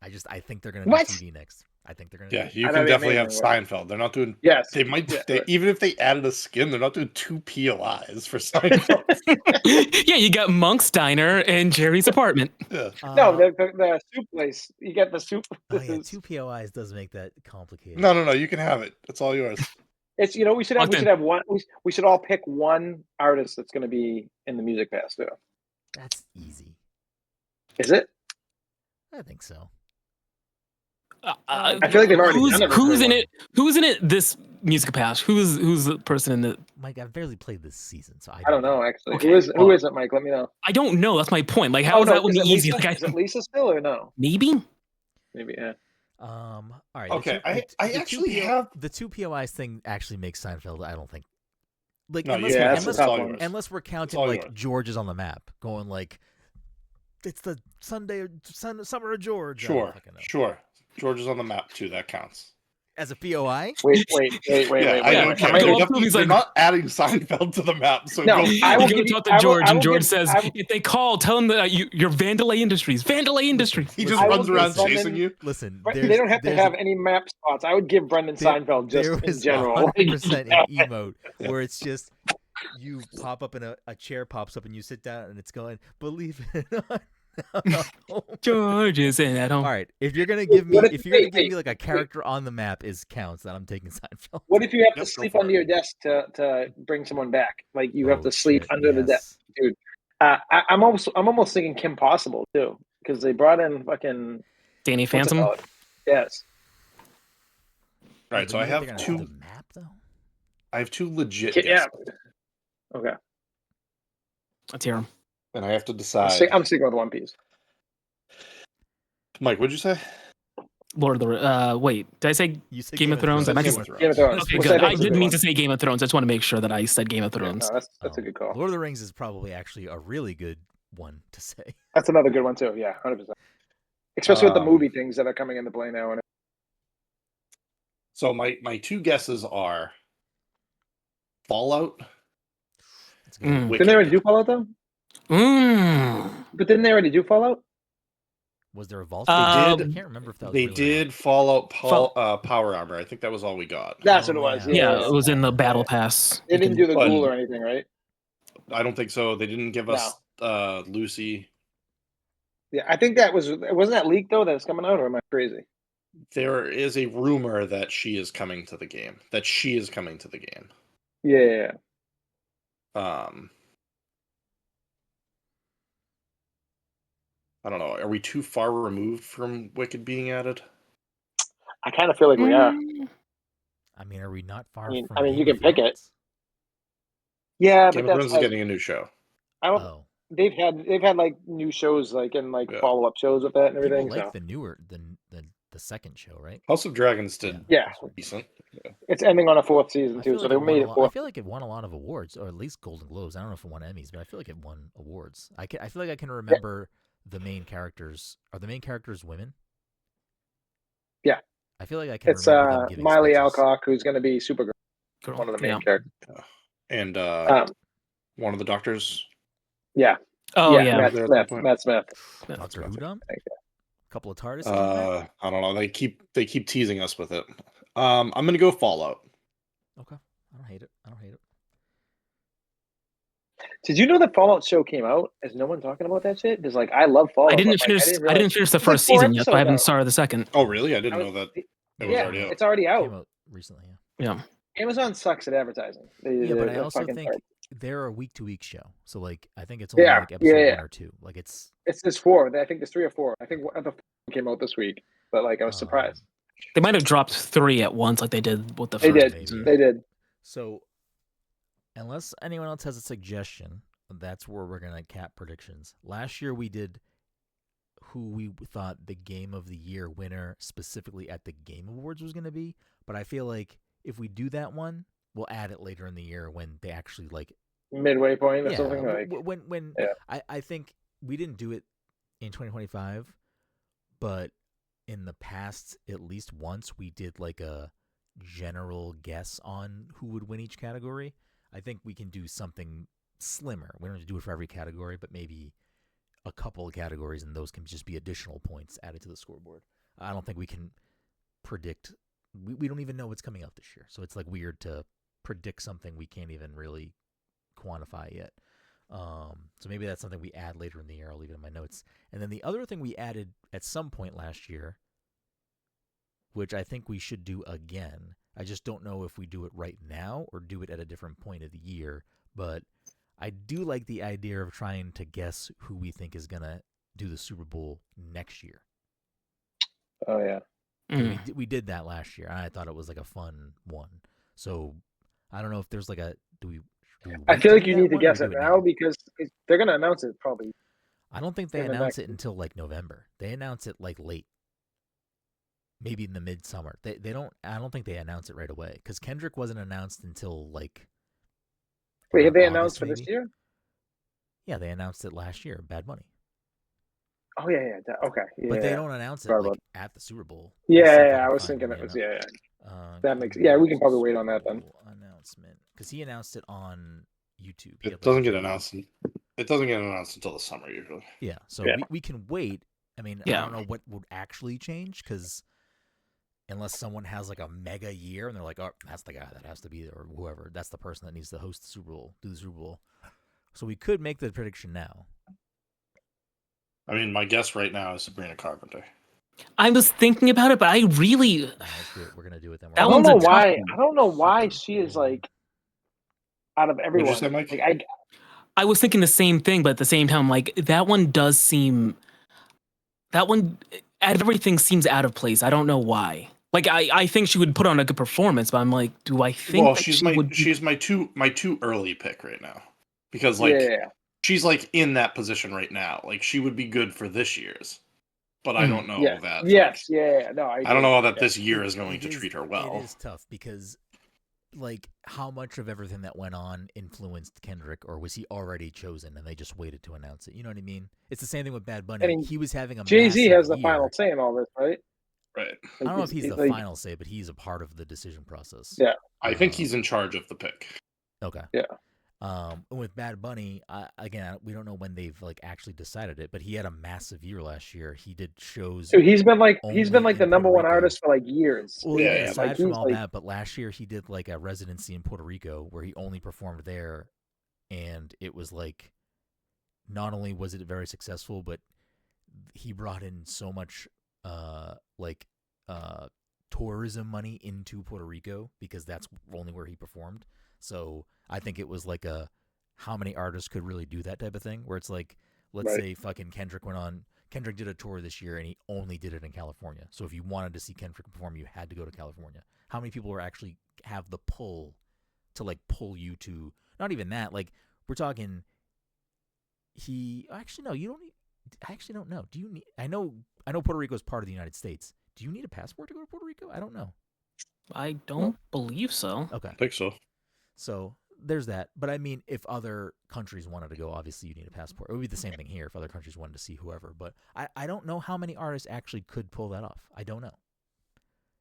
I think they're gonna do TV next. I think they're gonna. Yeah, you can definitely have Seinfeld. They're not doing. Yes, they might. Even if they added a skin, they're not doing 2 POIs for Seinfeld. Yeah, you got Monk's Diner and Jerry's Apartment. Yeah. No, the soup place. You get the soup. Oh yeah, 2 POIs does make that complicated. No. You can have it. It's all yours. It's we should have one. We should all pick one artist that's going to be in the Music Pass too. That's easy. Is it? I think so. I feel like they've already done it. Who's in it? Who's in it? This Music Pass. Who's the person in the? Mike, I've barely played this season, so I don't know actually. Okay. Who is it, Mike? Let me know. I don't know. That's my point. Like, how is that one easy? Like, is it Lisa still or no? Maybe, yeah. All right. Okay, I actually have the 2 POIs thing. Actually makes Seinfeld. I don't think. Like no, unless we're counting like yours. George is on the map, going like it's the summer of George. Sure. George is on the map too. That counts. As a POI? Wait. They're not adding Seinfeld to the map. So no, I will talk to George, and George says, if they call, tell them that you're Vandelay Industries. Vandelay Industries. He just runs around chasing you. Listen, they don't have to have any map spots. I would give Brenden Seinfeld just in general. 100% an emote where it's just you pop up and a chair pops up and you sit down and it's going, believe it or not. George is in at home. All right, if you're gonna give me like a character on the map counts, then I'm taking Seinfeld. What if you have to sleep under your desk to bring someone back? Like you have to sleep under the desk, dude. I'm almost thinking Kim Possible too, because they brought in fucking Danny Phantom. Yes. All right, so I have 2. The map though. I have 2 legit. Yeah. Okay. Let's hear them. And I have to decide. I'm sticking with One Piece. Mike, what'd you say? Lord of the wait, did I say Game of Thrones? Game of Thrones. Okay, good. I didn't mean to say Game of Thrones. I just want to make sure that I said Game of Thrones. Yeah, no, that's a good call. Lord of the Rings is probably actually a really good one to say. That's another good one too. Yeah, 100%. Especially with the movie things that are coming into play now. So my 2 guesses are Fallout. Didn't they already do Fallout though? But didn't they already do Fallout? Was there a vault? I can't remember if that was they did Fallout Power Armor. I think that was all we got. That's what it was. Yeah, it was in the Battle Pass. They didn't do the ghoul or anything, right? I don't think so. They didn't give us Lucy. Yeah, I think wasn't that leaked though that's coming out, or am I crazy? There is a rumor that she is coming to the game. Yeah. I don't know. Are we too far removed from Wicked being added? I kind of feel like we are. I mean, are we not far? I mean, you can pick it. Yeah, Game but of that's Thrones is like getting a new show. I don't. Oh, They've had like new shows like and like Yeah. follow up shows with that and people everything. like So the newer the second show, right? House of Dragons did yeah, decent. it's ending on a 4th season I too, feel so like they it won made a it lot. I fourth. feel like it won a lot of awards, or at least Golden Globes. I don't know if it won Emmys, but I feel like it won awards. I feel like I can remember the main characters. Are the main characters women? Yeah. I feel like I can It's remember them giving Miley speeches. Alcock, who's going to be Supergirl, Girl. one of the main Yeah. characters. And Um, one of the doctors. yeah, Oh yeah, yeah. Matt there at some Smith. point. Matt Smith. Doctor Who dumb? Thank you. A couple of TARDIS came back? I don't know. They keep teasing us with it. I'm gonna go Fallout. Okay. I don't hate it. Did you know the Fallout show came out? Is no one talking about that shit? Because like I love Fallout. I didn't but, finish. Like, I didn't finish the It's like first 4 season yet, but I episodes haven't out. started the second. Oh really? I didn't I know was- that it was Yeah, already out. it's already out. Came out recently, Yeah. Amazon sucks at advertising. yeah. But I They're also fucking think terrible. they're a week-to-week show. So, like, I think it's only Yeah, like episode yeah. 1 or 2. Like, it's... It's 4. I think there's 3 or 4. I think the 4th came out this week, but like I was surprised. They might have dropped 3 at once, like they did with the They first did. season. They did. So, unless anyone else has a suggestion, that's where we're going to cap predictions. Last year we did who we thought the Game of the Year winner specifically at the Game Awards was going to be, but I feel like if we do that one, we'll add it later in the year when they actually like Midway point or something like. when Yeah. I think we didn't do it in 2025, but in the past at least once we did like a general guess on who would win each category. I think we can do something slimmer. We don't have to do it for every category, but maybe a couple of categories, and those can just be additional points added to the scoreboard. I don't think we can predict. We don't even know what's coming out this year, so it's like weird to predict something we can't even really quantify yet. So maybe that's something we add later in the year. I'll leave it in my notes. And then the other thing we added at some point last year, which I think we should do again. I just don't know if we do it right now or do it at a different point of the year. But I do like the idea of trying to guess who we think is going to do the Super Bowl next year. Oh yeah. We did that last year, and I thought it was like a fun one. So I don't know if there's like a do we I wait feel to like do you that need to one or guess do it now because they're gonna announce it probably. I don't think they in the announce next- it until like November. They announce it like late, maybe in the midsummer. They don't. I don't think they announce it right away because Kendrick wasn't announced until like. Wait, have around they August, announced for this maybe? year? Yeah, they announced it last year. Bad Bunny, Oh yeah. Okay. Yeah. but they don't announce it Sorry like about- at the Super Bowl. Let me see if Yeah. can I was find thinking when it was. they Yeah. annou- That makes- yeah, we can probably wait on that Super then. Bowl announcement because he announced it on YouTube. He It had, like, doesn't a get video. announced. It doesn't get announced until the summer usually. Yeah, so Yeah. we can wait. I mean, I Yeah. don't know what would actually change because unless someone has like a mega year and they're like, oh, that's the guy that has to be there, or whoever, that's the person that needs to host the Super Bowl, do the Super Bowl. So we could make the prediction now. I mean, my guess right now is Sabrina Carpenter. I was thinking about it, but I really Let's do it. We're gonna do it then. That I We're don't one's know a tough why. one. I don't know why Super she is Bowl. like out of everyone. say, Mike? Like I was thinking the same thing, but at the same time, like that one does seem out of everything seems out of place. I don't know why. Like I think she would put on a good performance, but I'm like, do I think Well, that she's she would be- she's my too early pick right now because like yeah. she's like in that position right now. Like she would be good for this year's, but I don't know Yeah. that. Yes. Yeah. No. I don't know that yeah. this year is going It to is- treat her well. It is tough because, like, how much of everything that went on influenced Kendrick, or was he already chosen and they just waited to announce it? You know what I mean? It's the same thing with Bad Bunny. I mean, He was having a Jay-Z massive has the year. final say in all this, right? Right. I don't know if he's the like, final say, but he's a part of the decision process. Yeah. I think he's in charge of the pick. Okay. Yeah. With Bad Bunny, again, we don't know when they've like actually decided it, but he had a massive year last year. He did shows. Dude, he's been like only the in number Puerto one Rico. artist for like years. Well, Yeah, even yeah. aside Like, from he's all like- that, but last year he did like a residency in Puerto Rico where he only performed there, and it was like, not only was it very successful, but he brought in so much tourism money into Puerto Rico because that's only where he performed. So I think it was like how many artists could really do that type of thing, where it's like, let's Right. say fucking Kendrick did a tour this year and he only did it in California. So if you wanted to see Kendrick perform, you had to go to California. How many people were actually have the pull to like pull you to not even that. Like we're talking. Actually no, you don't need. I actually don't know. Do you need? I know Puerto Rico is part of the United States. Do you need a passport to go to Puerto Rico? I don't know. I don't believe so. Okay. I think so. So there's that. But I mean, if other countries wanted to go, obviously you need a passport. It would be the same thing here if other countries wanted to see whoever. But I don't know how many artists actually could pull that off. I don't know.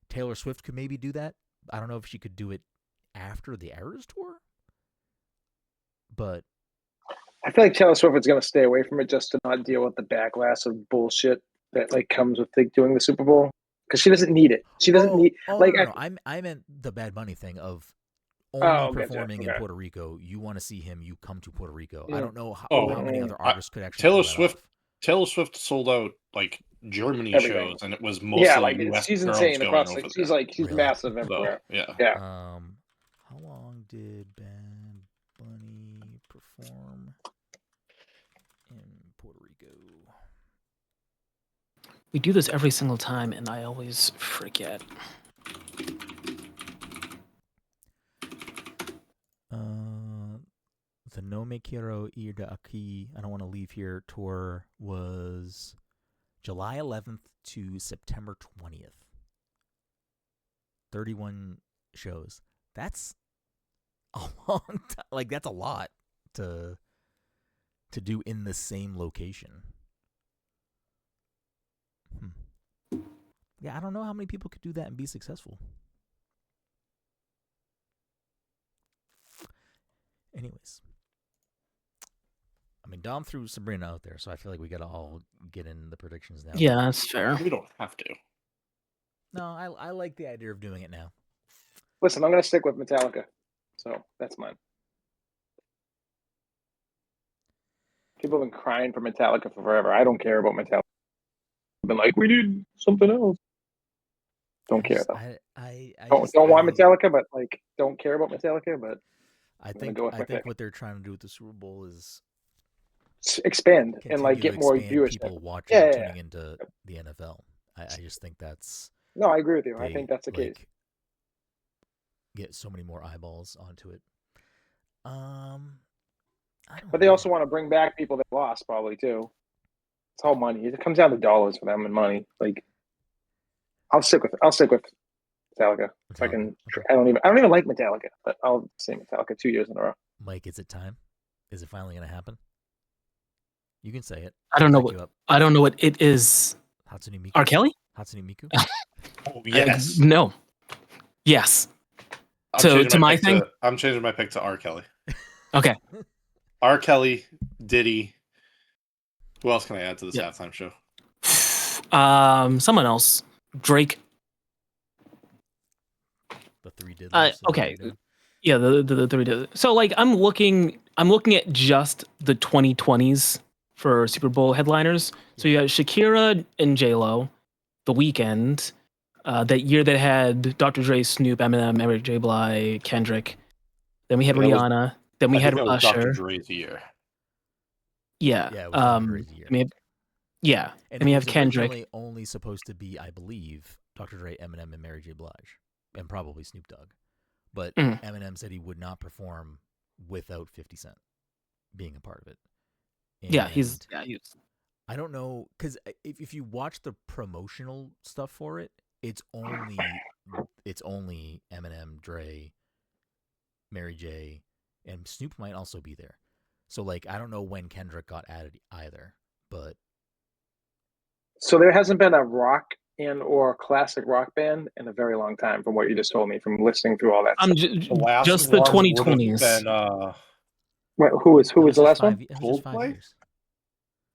Taylor Swift could maybe do that. I don't know if she could do it after the Eras tour. But I feel like Taylor Swift is going to stay away from it just to not deal with the backlash of bullshit that like comes with like, doing the Super Bowl, because she doesn't need it. She doesn't need like. No. I meant the Bad Bunny thing of only performing in Puerto Rico. You want to see him, you come to Puerto Rico. I don't know how many other artists could actually. Taylor Swift sold out like Germany Everything. shows, and it was mostly US she's girls insane going across. over Like, there. she's massive everywhere. So, yeah. Yeah. How long did Bad Bunny perform in Puerto Rico? We do this every single time, and I always forget. The No Me Quiero Ir de Aquí, I don't want to leave here, tour was July 11th to September 20th. 31 shows. That's a long time. Like, that's a lot to do in the same location. Yeah, I don't know how many people could do that and be successful. Anyways. I mean, Dom threw Sabrina out there, so I feel like we got to all get in the predictions now. Yeah, that's fair. We don't have to. No, I like the idea of doing it now. Listen, I'm going to stick with Metallica. So that's mine. People have been crying for Metallica for forever. I don't care about Metallica. I've been like, we need something else. Don't care though. I don't want Metallica, but like don't care about Metallica. But I think what they're trying to do with the Super Bowl is expand and like get more viewers. People watching, tuning into the NFL. I just think that's. No, I agree with you. I think that's the case. Get so many more eyeballs onto it. But they also want to bring back people that lost, probably too. It's all money. It comes down to dollars for them and money. Like, I'll stick with Metallica. If I can. Okay. I don't even like Metallica, but I'll say Metallica 2 years in a row. Mike, is it time? Is it finally going to happen? You can say it. I don't know what it is. Hatsune Miku. R. Kelly? Hatsune Miku. Oh yes. No. Yes. To my thing, I'm changing my pick to R. Kelly. Okay. R. Kelly, Diddy. Who else can I add to this halftime show? Someone else. Drake. The three did. Okay. Yeah, the three did. So like I'm looking at just the 2020s for Super Bowl headliners. So you got Shakira and J-Lo, The Weeknd, that year that had Dr. Dre, Snoop, Eminem, Mary J. Blige, Kendrick. Then we had Rihanna. Then we had Usher. Dr. Dre's year. Yeah. Yeah. It was Dr. Dre's year. And we have Kendrick. Originally only supposed to be, I believe, Dr. Dre, Eminem, and Mary J. Blige, and probably Snoop Dogg. But Eminem said he would not perform without 50 Cent being a part of it. And he's. I don't know, because if you watch the promotional stuff for it, it's only Eminem, Dre, Mary J, and Snoop might also be there. So like I don't know when Kendrick got added either, but so there hasn't been a rock or classic rock band in a very long time, from what you just told me, from listening through all that. Just the 2020s. Who was the last one? Coldplay.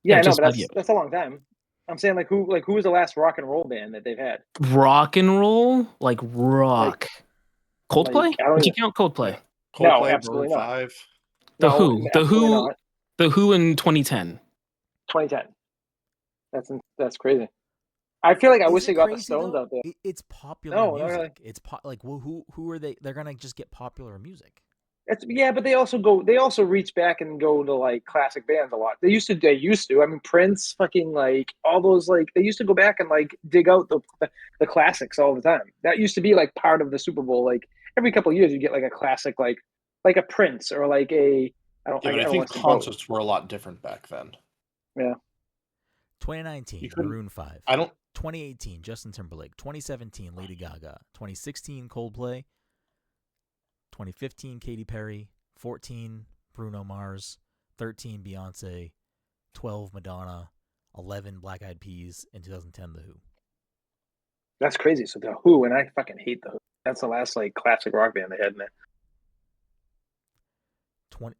Yeah, I know, but that's a long time. I'm saying who was the last rock and roll band that they've had? Rock and roll, like rock. Coldplay? Would you count Coldplay? Coldplay, no, absolutely not. 5. The Who in 2010. 2010. That's crazy. I feel like I wish they got the Stones out there. It's popular music. Really. It's who are they? They're gonna just get popular music. But they also reach back and go to like classic bands a lot. They used to. I mean, Prince, fucking like all those like they used to go back and like dig out the classics all the time. That used to be like part of the Super Bowl. Like every couple of years, you get like a classic like like a Prince or like a Yeah, but I think concerts were a lot different back then. Yeah. 2019, Maroon 5. 2018, Justin Timberlake. 2017, Lady Gaga. 2016, Coldplay. 2015, Katy Perry. 14, Bruno Mars. 13, Beyonce. 12, Madonna. 11, Black Eyed Peas. And 2010, The Who. That's crazy. So The Who, and I fucking hate The Who. That's the last like classic rock band they had in there.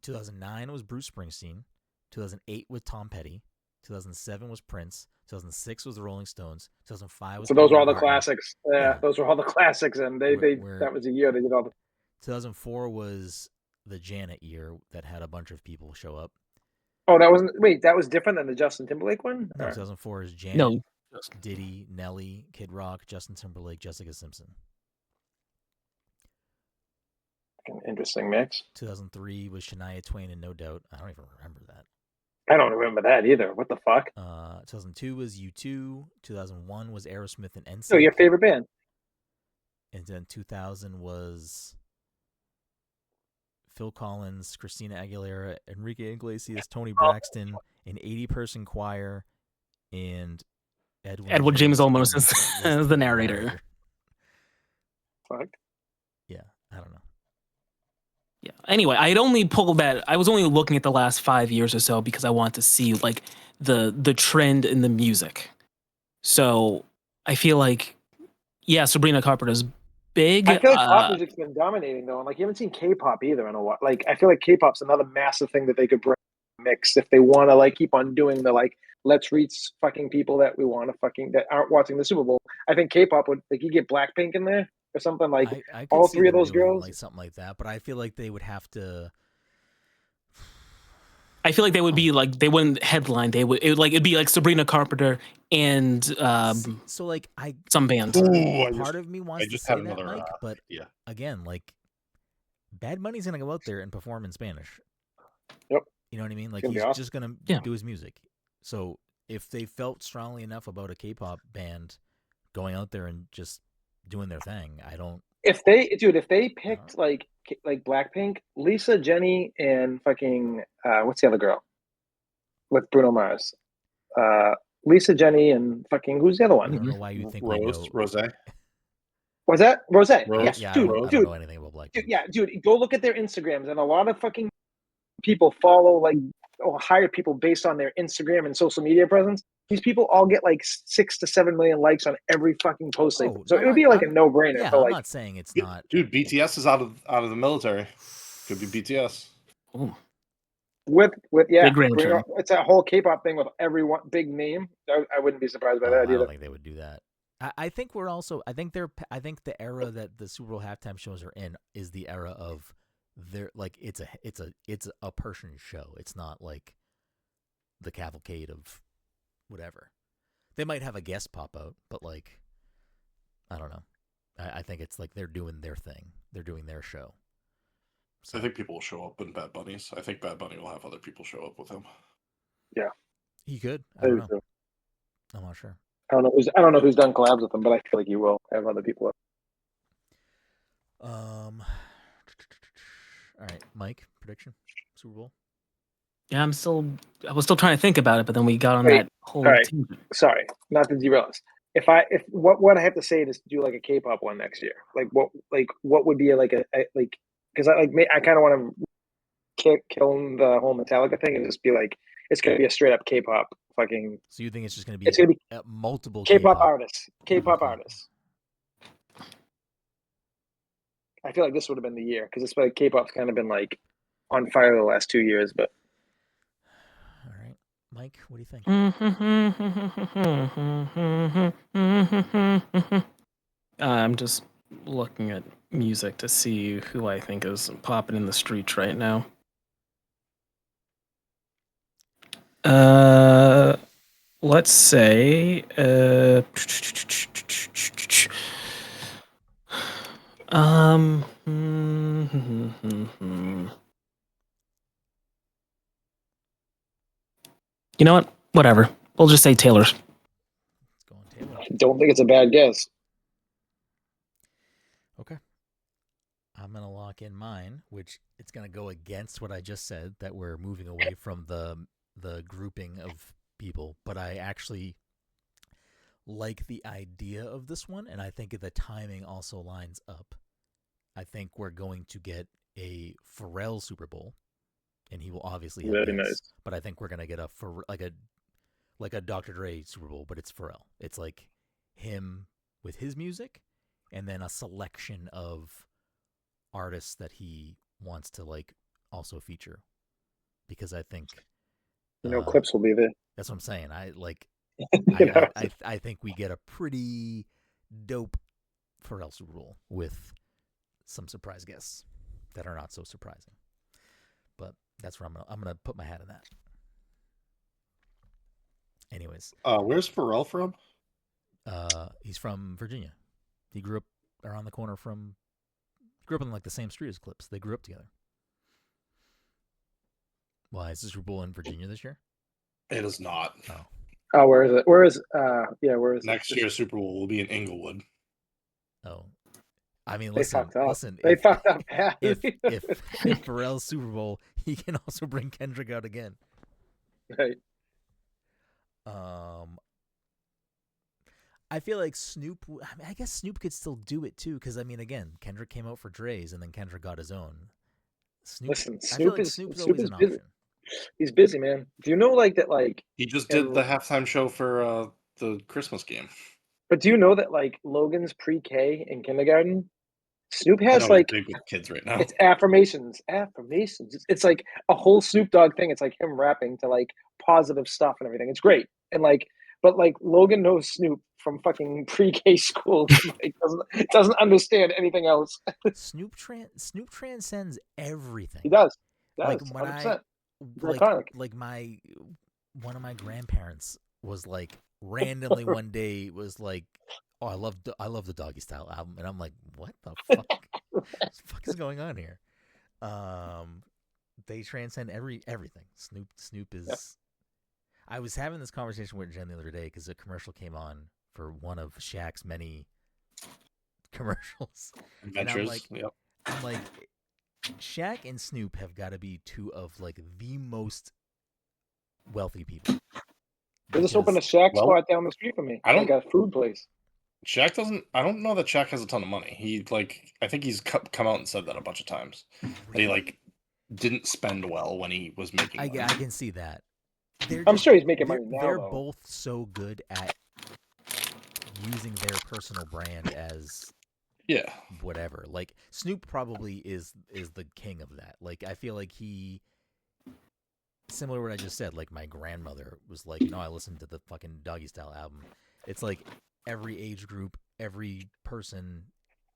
2009 was Bruce Springsteen. 2008 was Tom Petty. 2007 was Prince. 2006 was the Rolling Stones. 2005 was. So those were all the McCartney. classics. Yeah, those were all the classics, and that was a year they did all the. 2004 was the Janet year that had a bunch of people show up. Oh, that wasn't. Wait, that was different than the Justin Timberlake one. No, 2004 is Janet. No. Diddy, Nelly, Kid Rock, Justin Timberlake, Jessica Simpson. An interesting mix. 2003 was Shania Twain and No Doubt. I don't even remember that. I don't remember that either. What the fuck? 2002 was U2. 2001 was Aerosmith and NSYNC. Oh, your favorite band. And then 2000 was Phil Collins, Christina Aguilera, Enrique Iglesias, Tony Braxton, an 80-person choir, and Edwin James Olmos as the narrator. Fuck. Yeah, I don't know. Yeah. Anyway, I was only looking at the last 5 years or so because I wanted to see like the trend in the music. So I feel like, yeah, Sabrina Carpenter's big. I feel like pop music's been dominating though, and like you haven't seen K-pop either in a while. Like I feel like K-pop's another massive thing that they could bring mix if they want to like keep on doing the like let's reach fucking people that we want to fucking that aren't watching the Super Bowl. I think K-pop would like you get Blackpink in there or something like I all three of those girls, like something like that. But I feel like they would have to. I feel like they would be like they wouldn't headline. It'd be like Sabrina Carpenter and so like some band. Part of me wants to say that, Mike, but again, like Bad Bunny's gonna go out there and perform in Spanish. Yep. You know what I mean? Like he's awesome. Just gonna do his music. So if they felt strongly enough about a K-pop band going out there and just doing their thing, I don't. If they picked like Blackpink, Lisa, Jenny, and fucking what's the other girl with Bruno Mars? Lisa, Jenny, and fucking who's the other one? I don't know why you think Rose. Was that Rose? Yes, yeah, dude. I don't know anything about Blackpink. Dude, go look at their Instagrams, and a lot of fucking people follow or hire people based on their Instagram and social media presence. These people all get like 6 to 7 million likes on every fucking post. It would be like a no-brainer. Yeah, I'm not saying it's not. Dude, BTS is out of the military. Could be BTS. Ooh. With big rancher. It's a whole K-pop thing with everyone big name. I wouldn't be surprised by that either. I don't think they would do that. I think we're also. I think the era that the Super Bowl halftime shows are in is the era of their like it's a person show. It's not like the cavalcade of whatever. They might have a guest pop out, but like I don't know. I think it's like they're doing their thing. They're doing their show. So I think people will show up in Bad Bunny's. I think Bad Bunny will have other people show up with him. Yeah, he could. I don't know. I'm not sure. I don't know who's done collabs with him, but I feel like he will have other people. All right, Mike, prediction Super Bowl. Yeah, I was still trying to think about it, but then we got on that whole. Right. Sorry, not to derail us. If what I have to say is do like a K-pop one next year. Like what would be because I kind of want to kill the whole Metallica thing and just be like it's gonna be a straight up K-pop fucking. So you think it's just gonna be multiple K-pop artists? K-pop artists. I feel like this would have been the year because it's like K-pop's kind of been like on fire the last 2 years, but. All right, Mike, what do you think? I'm just looking at music to see who I think is popping in the streets right now. Let's say you know what? Whatever. We'll just say Taylor's. Let's go on Taylor. I don't think it's a bad guess. Okay. I'm going to lock in mine, which it's going to go against what I just said, that we're moving away from the grouping of people, but I actually like the idea of this one, and I think the timing also lines up. I think we're going to get a Pharrell Super Bowl, and he will obviously have Very hits, nice. but I think we're going to get like a Dr. Dre Super Bowl, but it's Pharrell. It's like him with his music, and then a selection of artists that he wants to like also feature, because I think Clips will be there. that's what I'm saying. I like You know? I think we get a pretty dope Pharrell Super Bowl with some surprise guests that are not so surprising. But that's where I'm gonna put my hat in that. Anyways, where's Pharrell from? he's from Virginia. He grew up around the corner from. Grew up on like the same street as Clips. They grew up together. Why is the Super Bowl in Virginia this year? It is not. Oh, where is it? Where is Next year's Super Bowl will be in Inglewood. Oh, I mean, They listen. fucked up. Listen. They fucked up. If Pharrell's Super Bowl, he can also bring Kendrick out again. Right. I feel like Snoop. I mean, I guess Snoop could still do it too, because I mean, again, Kendrick came out for Dre's, and then Kendrick got his own. Snoop. Listen, I feel like Snoop always is an busy. option. He's busy, man. Do you know like that? Like he just did the halftime show for the Christmas game. But do you know that like Logan's pre-K in kindergarten? Snoop I has know like he's big with kids right now. it's affirmations. It's like a whole Snoop Dogg thing. It's like him rapping to like positive stuff and everything. It's great. And like, but like Logan knows Snoop from fucking pre-K school. Like, doesn't understand anything else. Snoop transcends everything. He does. Like when 100%. like one of my grandparents was like randomly one day was like, "Oh, I love the Doggy Style album," and I'm like, "What the fuck? What the fuck is going on here?" They transcend everything. Snoop is. Yep. I was having this conversation with Jen the other day because a commercial came on for one of Shaq's many commercials. Adventures. And I'm like, Shaq and Snoop have got to be two of like the most wealthy people. They just opened a Shaq spot down the street from me. Like a food place. Shaq doesn't. I don't know that Shaq has a ton of money. He I think he's come out and said that a bunch of times. That he didn't spend well when he was making money. I can see that. I'm sure he's making money now. They're both so good at using their personal brand as whatever. Like Snoop probably is the king of that. Like I feel like he, similar to what I just said, like my grandmother was like, "No, I listened to the fucking Doggy Style album." It's like every age group, every person,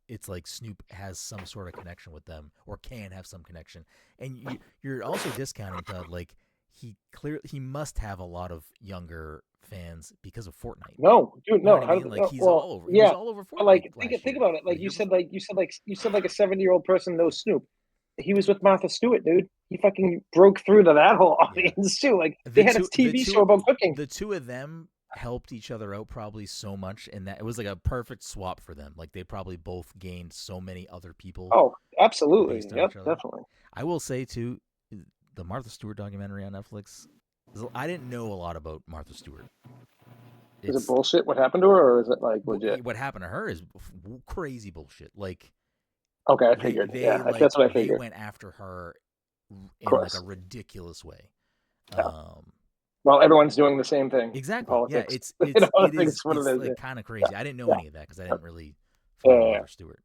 it's like Snoop has some sort of connection with them or can have some connection. And you're also discounting Todd, like he must have a lot of younger fans because of Fortnite. No, dude, no. I mean? Like he's all over. Yeah, he was all over Fortnite. But like think about it. Like you said, like a 70-year-old person knows Snoop. He was with Martha Stewart, dude. He fucking broke through to that whole audience too. Like they had a TV show about cooking. The two of them helped each other out probably so much, and that it was like a perfect swap for them. Like they probably both gained so many other people. Oh, absolutely. Yep, definitely. I will say too, the Martha Stewart documentary on Netflix. I didn't know a lot about Martha Stewart. Is it bullshit what happened to her, or is it like legit? What happened to her is crazy bullshit. Like, okay, I figured. That's what I figured. They went after her in like a ridiculous way. Yeah. Well, everyone's doing the same thing. Exactly. Politics. Yeah, it's like kind of crazy. I didn't know any of that because I didn't really follow Martha Stewart.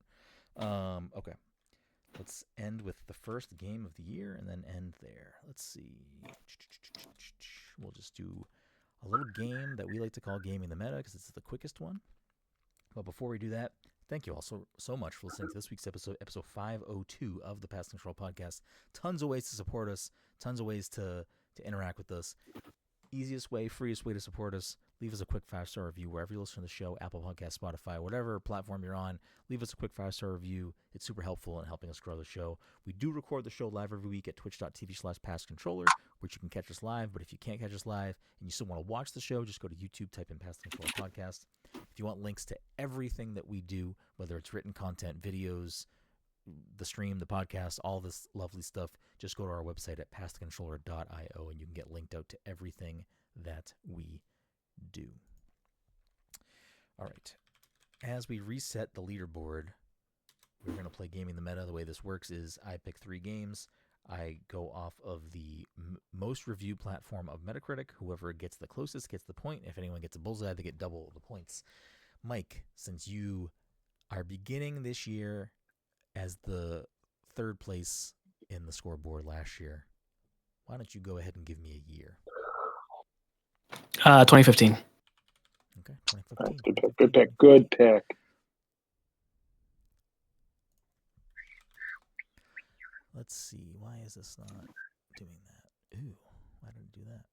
Okay. Let's end with the first game of the year and then end there. Let's see. We'll just do a little game that we like to call Gaming the Meta because it's the quickest one. But before we do that, thank you all so much for listening to this week's episode 502 of the Pass Control Podcast. Tons of ways to support us, tons of ways to interact with us. Easiest way, freest way to support us, leave us a quick 5-star review wherever you listen to the show, Apple Podcasts, Spotify, whatever platform you're on. Leave us a quick 5-star review. It's super helpful in helping us grow the show. We do record the show live every week at twitch.tv/passcontroller, which you can catch us live. But if you can't catch us live and you still want to watch the show, just go to YouTube, type in Pass the Controller Podcast. If you want links to everything that we do, whether it's written content, videos, the stream, the podcast, all this lovely stuff, just go to our website at passthecontroller.io and you can get linked out to everything that we do. All right. As we reset the leaderboard, we're going to play Gaming the Meta. The way this works is I pick 3 games. I go off of the most reviewed platform of Metacritic. Whoever gets the closest gets the point. If anyone gets a bullseye, they get double the points. Mike, since you are beginning this year as the 3rd place in the scoreboard last year, why don't you go ahead and give me a year? 2015. Okay, 2015. Good pick. Let's see. Why is this not doing that? Ooh, why did it do that?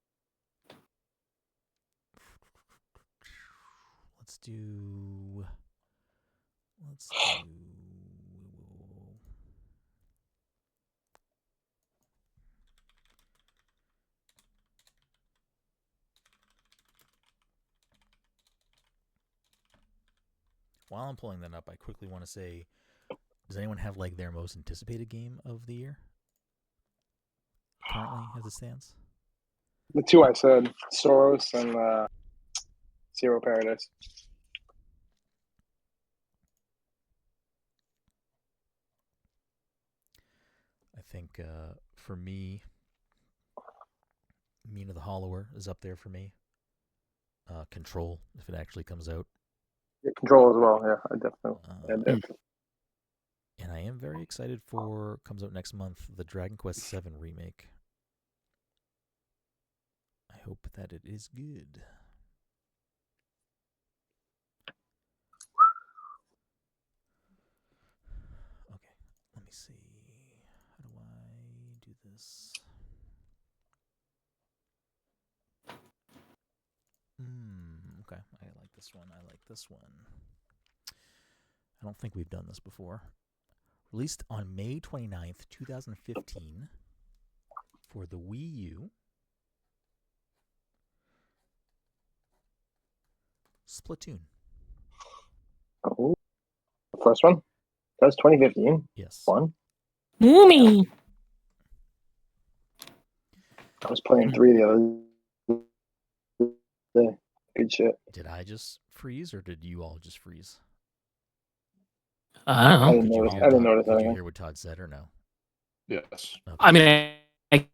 Let's do. While I'm pulling that up, I quickly want to say, does anyone have like their most anticipated game of the year currently as it stands? The 2 I said, Soros and Zero Paradise. I think for me, Mina the Hollower is up there for me. Control, if it actually comes out. Yeah, Control as well, yeah, I definitely. And I am very excited for, comes out next month, the Dragon Quest VII remake. I hope that it is good. Okay, let me see. How do I do this? Okay, I like this one. I don't think we've done this before. Released on May 29th, 2015 for the Wii U. Splatoon. Oh, the first one? That's 2015? Yes. One? Moomy! I was playing 3 the other day. Good shit. Did I just freeze or did you all just freeze? I don't know. I didn't notice Did you anything. hear what Todd said or no? Yes. Okay. I mean, I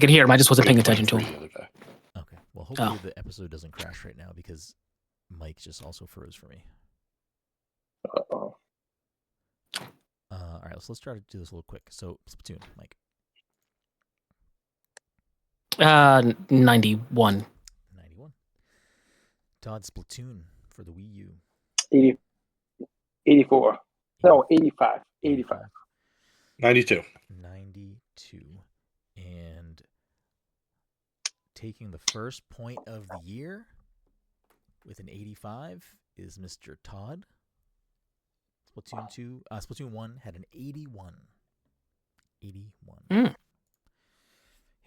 could hear him. I just wasn't paying attention to him. The other day. Okay. Well, hopefully the episode doesn't crash right now because Mike just also froze for me. Uh-oh. All right, let's try to do this a little quick. So, Splatoon, Mike. 91. 91. Todd, Splatoon for the Wii U. 84. No, 85. 85. 92. 92. And taking the first point of the year with an 85 is Mr. Todd. Splatoon 1 had an 81. 81. Hit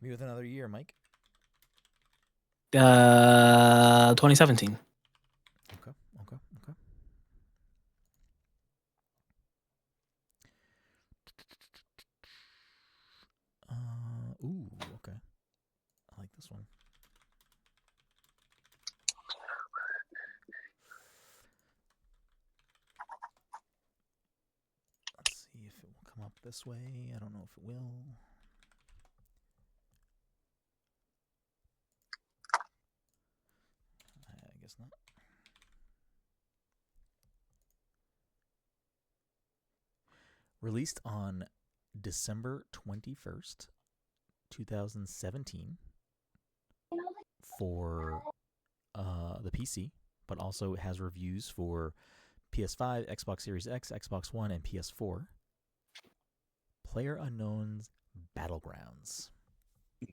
me with another year, Mike. 2017. Okay. Okay. I like this one. Let's see if it will come up this way. I don't know if it will. I guess not. Released on December 21st, 2017 for the PC, but also has reviews for PS5, Xbox Series X, Xbox One, and PS4. PlayerUnknown's Battlegrounds.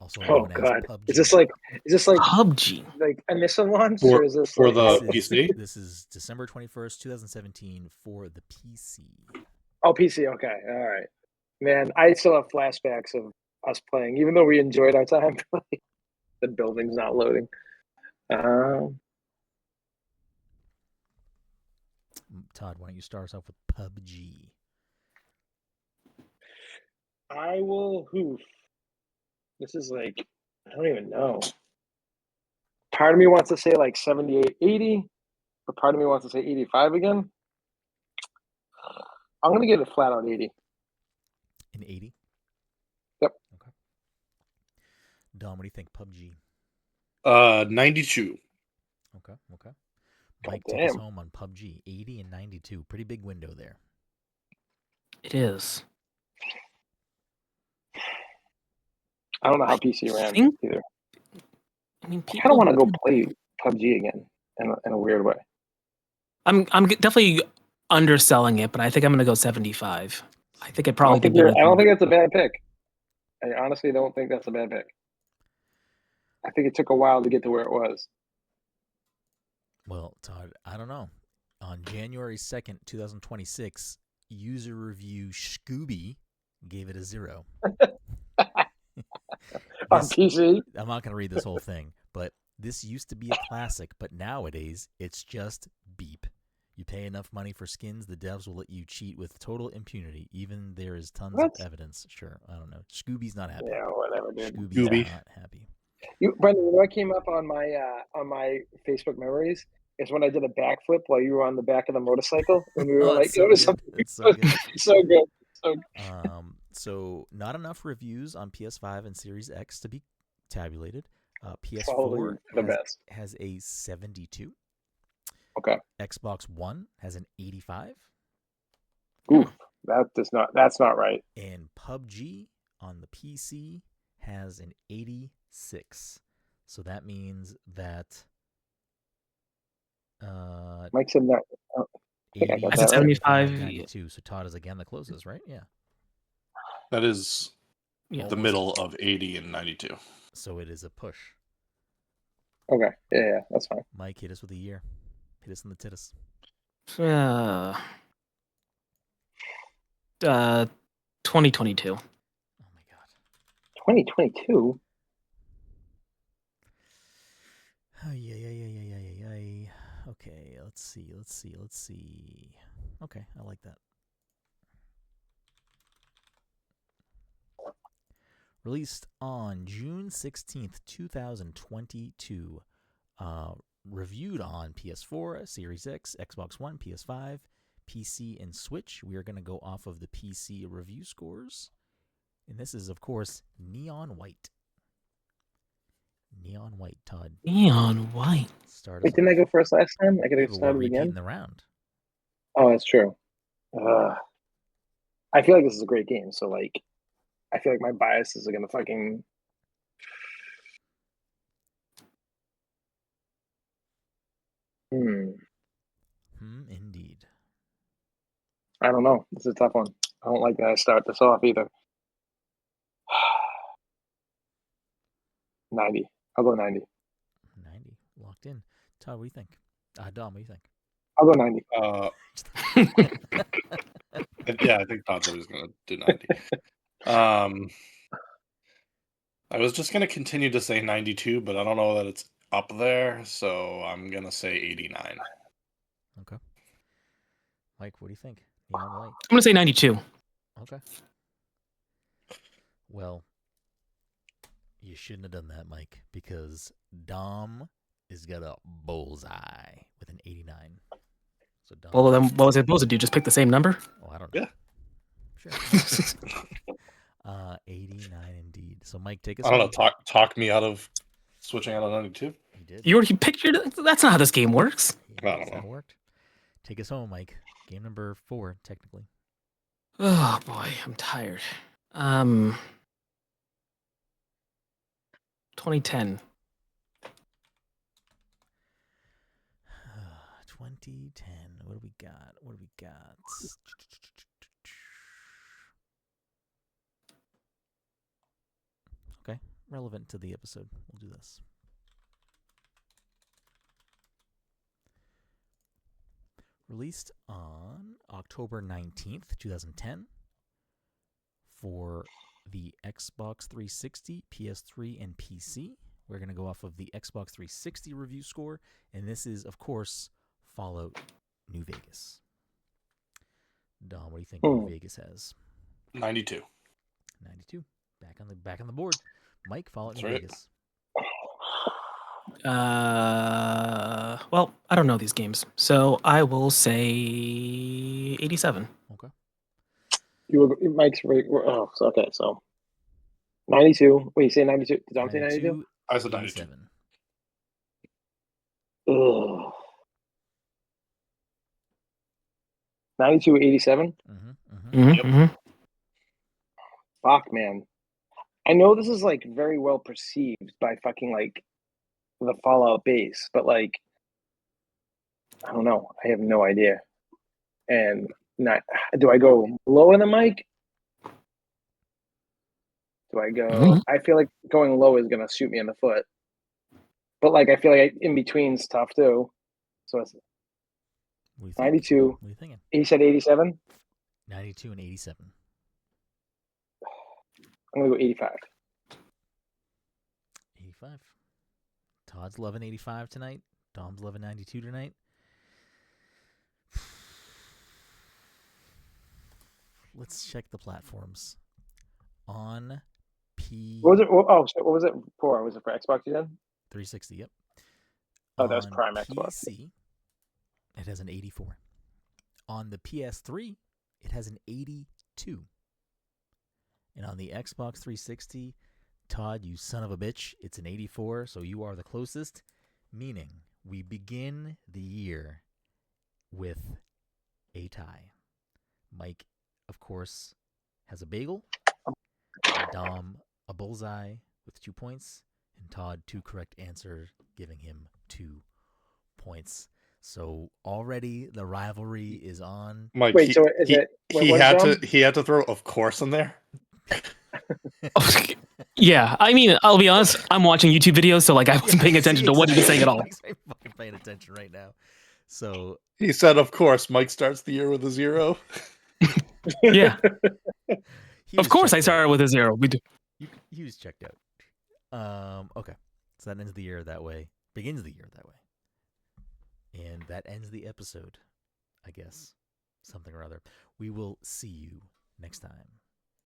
Also known as PUBG. Is this like PUBG? Like initial launch, For- or is this for like, the PC? This is December 21st, 2017 for the PC. Oh, PC. Okay, all right. Man, I still have flashbacks of us playing, even though we enjoyed our time. The building's not loading. Todd, why don't you start us off with PUBG? I will. This is like, I don't even know. Part of me wants to say like 78, 80, but part of me wants to say 85 again. I'm going to give it flat out 80. An 80? Yep. Okay. Dom, what do you think? PUBG? 92. Okay. God Mike, take us damn. home on PUBG. 80 and 92. Pretty big window there. It is. I don't know how PC ran think- either. I mean, I kind of people want to go play PUBG again in a weird way. I'm definitely underselling it, but I think I'm gonna go 75. I think it I probably don't did better. think that's a bad pick. I honestly don't think that's a bad pick. I think it took a while to get to where it was. Well, Todd, I don't know. On January 2nd, 2026, user review Scooby gave it a 0. On PC? I'm not going to read this whole thing, but this used to be a classic, but nowadays it's just beep. You pay enough money for skins, the devs will let you cheat with total impunity. Even there is tons of evidence. Sure, I don't know. Scooby's not happy. Yeah, whatever, dude. Scooby's not happy. Brenden, what came up on my Facebook memories is when I did a backflip while you were on the back of the motorcycle. When we were like, so it was good. It's so good. So good. So not enough reviews on PS5 and Series X to be tabulated. PS4 has a 72. Okay. Xbox One has an 85. Oof, that's not right. And PUBG on the PC has an 86. So that means that Mike said that. I said 75. 92. So Todd is again the closest, right? Yeah. That is Yeah. the middle of 80 and 92. So it is a push. Okay. Yeah, that's fine. Mike, hit us with a year. Hit us in the tittus. 2022. Oh my god. 2022? Yeah. Okay, let's see. Okay, I like that. Released on June 16th, 2022. Reviewed on PS4, Series X, Xbox One, PS5, PC, and Switch. We are going to go off of the PC review scores. And this is, of course, Neon White. Neon White, Todd. Neon White. Wait, didn't I go first last time? I gotta We're start repeating again. the round. Oh, that's true. I feel like this is a great game, so like, I feel like my biases are gonna fucking. Indeed. I don't know. This is a tough one. I don't like that I start this off either. 90. I'll go 90. 90. Locked in. Todd, what do you think? Dom, what do you think? I'll go 90. Yeah, I think Todd said he was going to do 90. I was just going to continue to say 92, but I don't know that it's up there, so I'm going to say 89. Okay. Mike, what do you think? Neon White. I'm going to say 92. Okay. Well, you shouldn't have done that, Mike, because Dom has got a bullseye with an 89. So Dom. Well, then what was it supposed to do? Just pick the same number? Oh, I don't know. Yeah. Sure. 89 indeed. So Mike, take us. I don't know. Talk me out of switching out of 92. He did. You already picked your. That's not how this game works. I don't know. That worked. Take us home, Mike. Game number 4, technically. Oh boy, I'm tired. 2010. 2010. What do we got? Okay, relevant to the episode. We'll do this. Released on October 19th, 2010 for the Xbox 360, PS3, and PC. We're going to go off of the Xbox 360 review score, and this is, of course, Fallout New Vegas. Dom, what do you think New Vegas has? 92. 92. Back on the board. Mike, follow it in That's right. Vegas. Well, I don't know these games, so I will say 87. Okay. Mike's right. Oh, so, okay. So 92. Wait, you say 92? Did Dom say 92? I said 92. 87. Ugh. 92, 87? Fuck, man. I know this is like very well perceived by fucking like the Fallout base, but like, I don't know. I have no idea. And do I go lower than Mike? Do I go? I feel like going low is gonna shoot me in the foot. But like, I feel like in between's tough too. So it's What do you think? 92. What are you thinking? He said 87. 92 and 87. I'm gonna go 85. 85. Todd's loving 85 tonight. Dom's loving 92 tonight. Let's check the platforms. On What was it? Oh, shit, what was it for? Was it for Xbox you said? 360, yep. Oh, that was On Prime Xbox. PC, it has an 84. On the PS3, it has an 82. And on the Xbox 360, Todd, you son of a bitch, it's an 84, so you are the closest, meaning we begin the year with a tie. Mike, of course, has a bagel. Dom, a bullseye with 2 points. And Todd, 2 correct answers, giving him 2 points. So already the rivalry is on. Mike, Wait, so is it? He had to throw "of course" in there. Yeah, I mean, I'll be honest. I'm watching YouTube videos, so like I wasn't paying attention to what he was saying at all. Mike's fucking paying attention right now. So He said, "Of course." Mike starts the year with a 0. Yeah, he of was course I checked started out. with a 0. We do. He was checked out. Okay. So that ends the year that way. Begins the year that way. And that ends the episode, I guess. Something or other. We will see you next time.